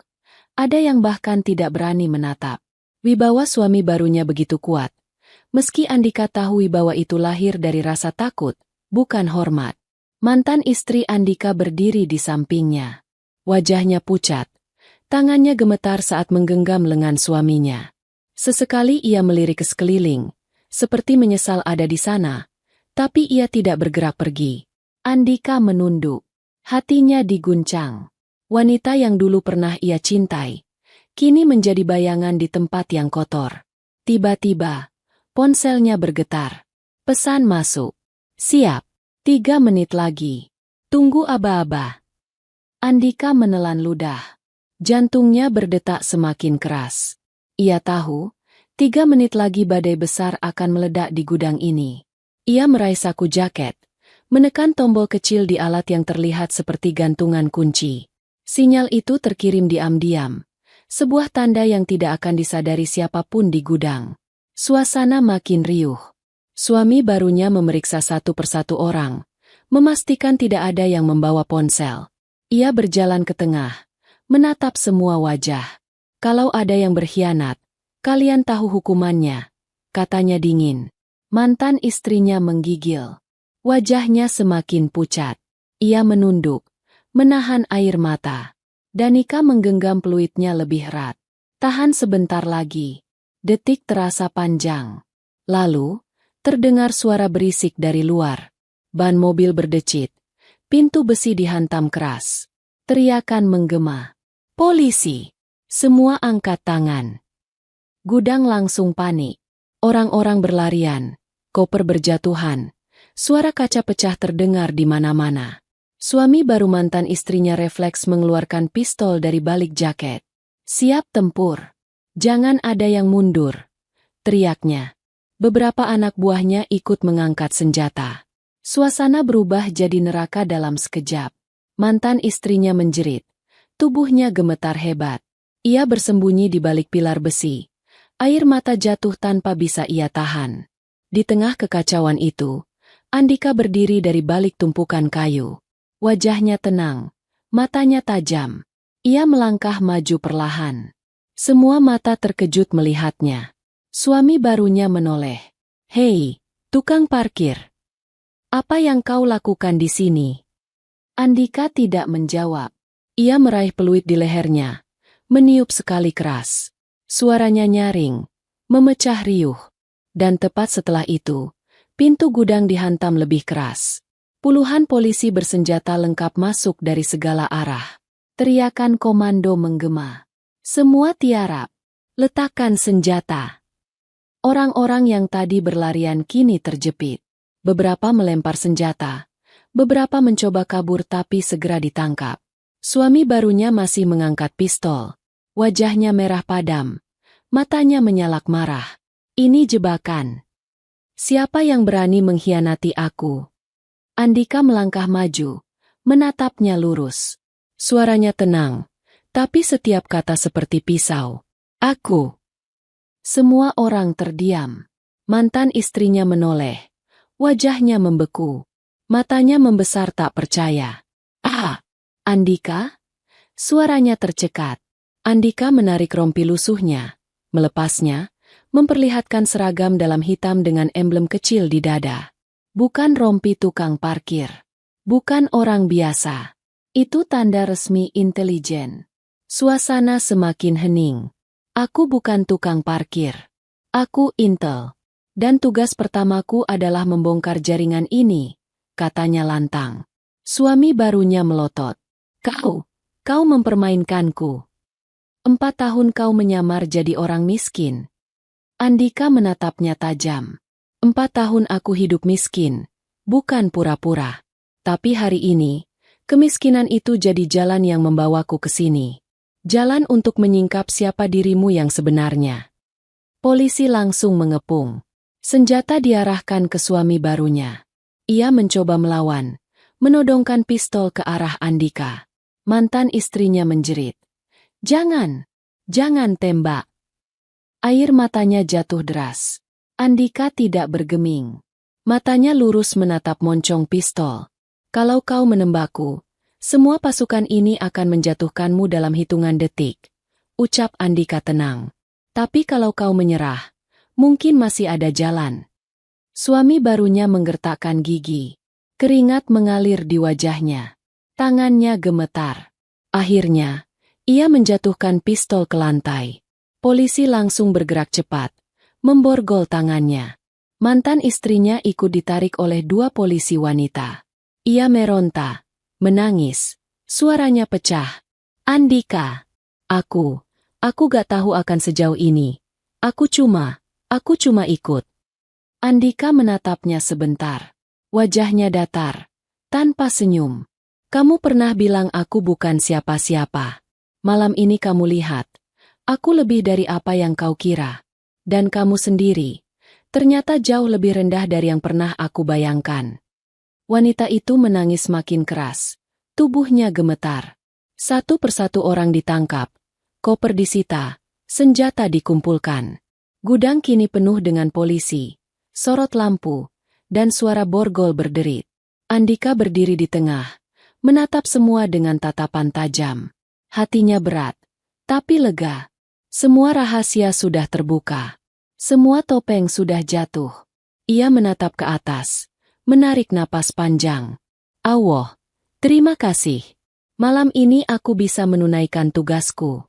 Ada yang bahkan tidak berani menatap. Wibawa suami barunya begitu kuat. Meski Andika tahu wibawa itu lahir dari rasa takut, bukan hormat. Mantan istri Andika berdiri di sampingnya. Wajahnya pucat. Tangannya gemetar saat menggenggam lengan suaminya. Sesekali ia melirik ke sekeliling, seperti menyesal ada di sana, tapi ia tidak bergerak pergi. Andika menunduk. Hatinya diguncang. Wanita yang dulu pernah ia cintai, kini menjadi bayangan di tempat yang kotor. Tiba-tiba, ponselnya bergetar. Pesan masuk. Siap. 3 menit lagi. Tunggu aba-aba. Andika menelan ludah. Jantungnya berdetak semakin keras. Ia tahu, 3 menit lagi badai besar akan meledak di gudang ini. Ia meraih saku jaket. Menekan tombol kecil di alat yang terlihat seperti gantungan kunci. Sinyal itu terkirim diam-diam. Sebuah tanda yang tidak akan disadari siapapun di gudang. Suasana makin riuh. Suami barunya memeriksa satu persatu orang, memastikan tidak ada yang membawa ponsel. Ia berjalan ke tengah, menatap semua wajah. Kalau ada yang berkhianat, kalian tahu hukumannya, katanya dingin. Mantan istrinya menggigil. Wajahnya semakin pucat. Ia menunduk, menahan air mata. Danika menggenggam peluitnya lebih erat. Tahan sebentar lagi. Detik terasa panjang. Lalu, terdengar suara berisik dari luar. Ban mobil berdecit. Pintu besi dihantam keras. Teriakan menggema. Polisi! Semua angkat tangan. Gudang langsung panik. Orang-orang berlarian. Koper berjatuhan. Suara kaca pecah terdengar di mana-mana. Suami baru mantan istrinya refleks mengeluarkan pistol dari balik jaket. Siap tempur. Jangan ada yang mundur. Teriaknya. Beberapa anak buahnya ikut mengangkat senjata. Suasana berubah jadi neraka dalam sekejap. Mantan istrinya menjerit. Tubuhnya gemetar hebat. Ia bersembunyi di balik pilar besi. Air mata jatuh tanpa bisa ia tahan. Di tengah kekacauan itu, Andika berdiri dari balik tumpukan kayu. Wajahnya tenang, matanya tajam. Ia melangkah maju perlahan. Semua mata terkejut melihatnya. Suami barunya menoleh. Hei, tukang parkir. Apa yang kau lakukan di sini? Andika tidak menjawab. Ia meraih peluit di lehernya, meniup sekali keras. Suaranya nyaring, memecah riuh. Dan tepat setelah itu, pintu gudang dihantam lebih keras. Puluhan polisi bersenjata lengkap masuk dari segala arah. Teriakan komando menggema. Semua tiarap. Letakkan senjata. Orang-orang yang tadi berlarian kini terjepit. Beberapa melempar senjata. Beberapa mencoba kabur tapi segera ditangkap. Suami barunya masih mengangkat pistol. Wajahnya merah padam. Matanya menyalak marah. Ini jebakan. Siapa yang berani mengkhianati aku? Andika melangkah maju, menatapnya lurus. Suaranya tenang, tapi setiap kata seperti pisau. Aku. Semua orang terdiam. Mantan istrinya menoleh. Wajahnya membeku. Matanya membesar tak percaya. Ah, Andika? Suaranya tercekat. Andika menarik rompi lusuhnya, melepasnya, memperlihatkan seragam dalam hitam dengan emblem kecil di dada. Bukan rompi tukang parkir. Bukan orang biasa. Itu tanda resmi intelijen. Suasana semakin hening. Aku bukan tukang parkir. Aku intel. Dan tugas pertamaku adalah membongkar jaringan ini, katanya lantang. Suami barunya melotot. Kau mempermainkanku. 4 tahun kau menyamar jadi orang miskin. Andika menatapnya tajam. 4 tahun aku hidup miskin, bukan pura-pura. Tapi hari ini, kemiskinan itu jadi jalan yang membawaku ke sini. Jalan untuk menyingkap siapa dirimu yang sebenarnya. Polisi langsung mengepung. Senjata diarahkan ke suami barunya. Ia mencoba melawan, menodongkan pistol ke arah Andika. Mantan istrinya menjerit. Jangan tembak. Air matanya jatuh deras. Andika tidak bergeming. Matanya lurus menatap moncong pistol. Kalau kau menembakku, semua pasukan ini akan menjatuhkanmu dalam hitungan detik. Ucap Andika tenang. Tapi kalau kau menyerah, mungkin masih ada jalan. Suami barunya menggertakkan gigi. Keringat mengalir di wajahnya. Tangannya gemetar. Akhirnya, ia menjatuhkan pistol ke lantai. Polisi langsung bergerak cepat. Memborgol tangannya. Mantan istrinya ikut ditarik oleh 2 polisi wanita. Ia meronta, menangis, suaranya pecah. Andika, aku gak tahu akan sejauh ini. Aku cuma ikut. Andika menatapnya sebentar. Wajahnya datar, tanpa senyum. Kamu pernah bilang aku bukan siapa-siapa. Malam ini kamu lihat, aku lebih dari apa yang kau kira. Dan kamu sendiri, ternyata jauh lebih rendah dari yang pernah aku bayangkan. Wanita itu menangis makin keras. Tubuhnya gemetar. Satu persatu orang ditangkap. Koper disita, senjata dikumpulkan. Gudang kini penuh dengan polisi, sorot lampu, dan suara borgol berderit. Andika berdiri di tengah, menatap semua dengan tatapan tajam. Hatinya berat, tapi lega. Semua rahasia sudah terbuka. Semua topeng sudah jatuh. Ia menatap ke atas, menarik napas panjang. Allah, terima kasih. Malam ini aku bisa menunaikan tugasku.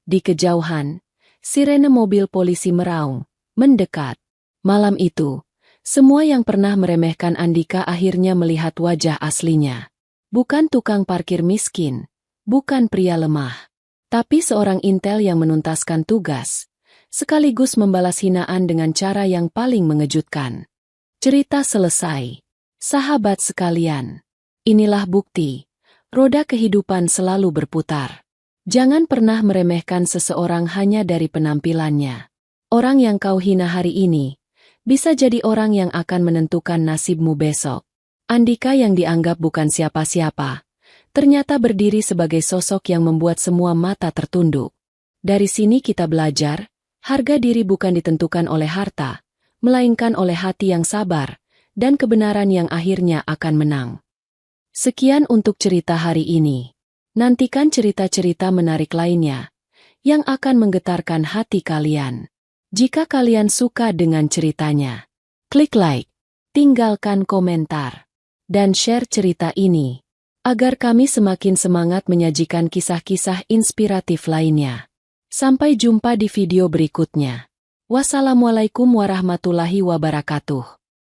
Di kejauhan, sirene mobil polisi meraung, mendekat. Malam itu, semua yang pernah meremehkan Andika akhirnya melihat wajah aslinya. Bukan tukang parkir miskin, bukan pria lemah, tapi seorang intel yang menuntaskan tugas, sekaligus membalas hinaan dengan cara yang paling mengejutkan. Cerita selesai. Sahabat sekalian, inilah bukti, roda kehidupan selalu berputar. Jangan pernah meremehkan seseorang hanya dari penampilannya. Orang yang kau hina hari ini, bisa jadi orang yang akan menentukan nasibmu besok. Andika yang dianggap bukan siapa-siapa, ternyata berdiri sebagai sosok yang membuat semua mata tertunduk. Dari sini kita belajar, harga diri bukan ditentukan oleh harta, melainkan oleh hati yang sabar, dan kebenaran yang akhirnya akan menang. Sekian untuk cerita hari ini. Nantikan cerita-cerita menarik lainnya, yang akan menggetarkan hati kalian. Jika kalian suka dengan ceritanya, klik like, tinggalkan komentar, dan share cerita ini, agar kami semakin semangat menyajikan kisah-kisah inspiratif lainnya. Sampai jumpa di video berikutnya. Wassalamualaikum warahmatullahi wabarakatuh.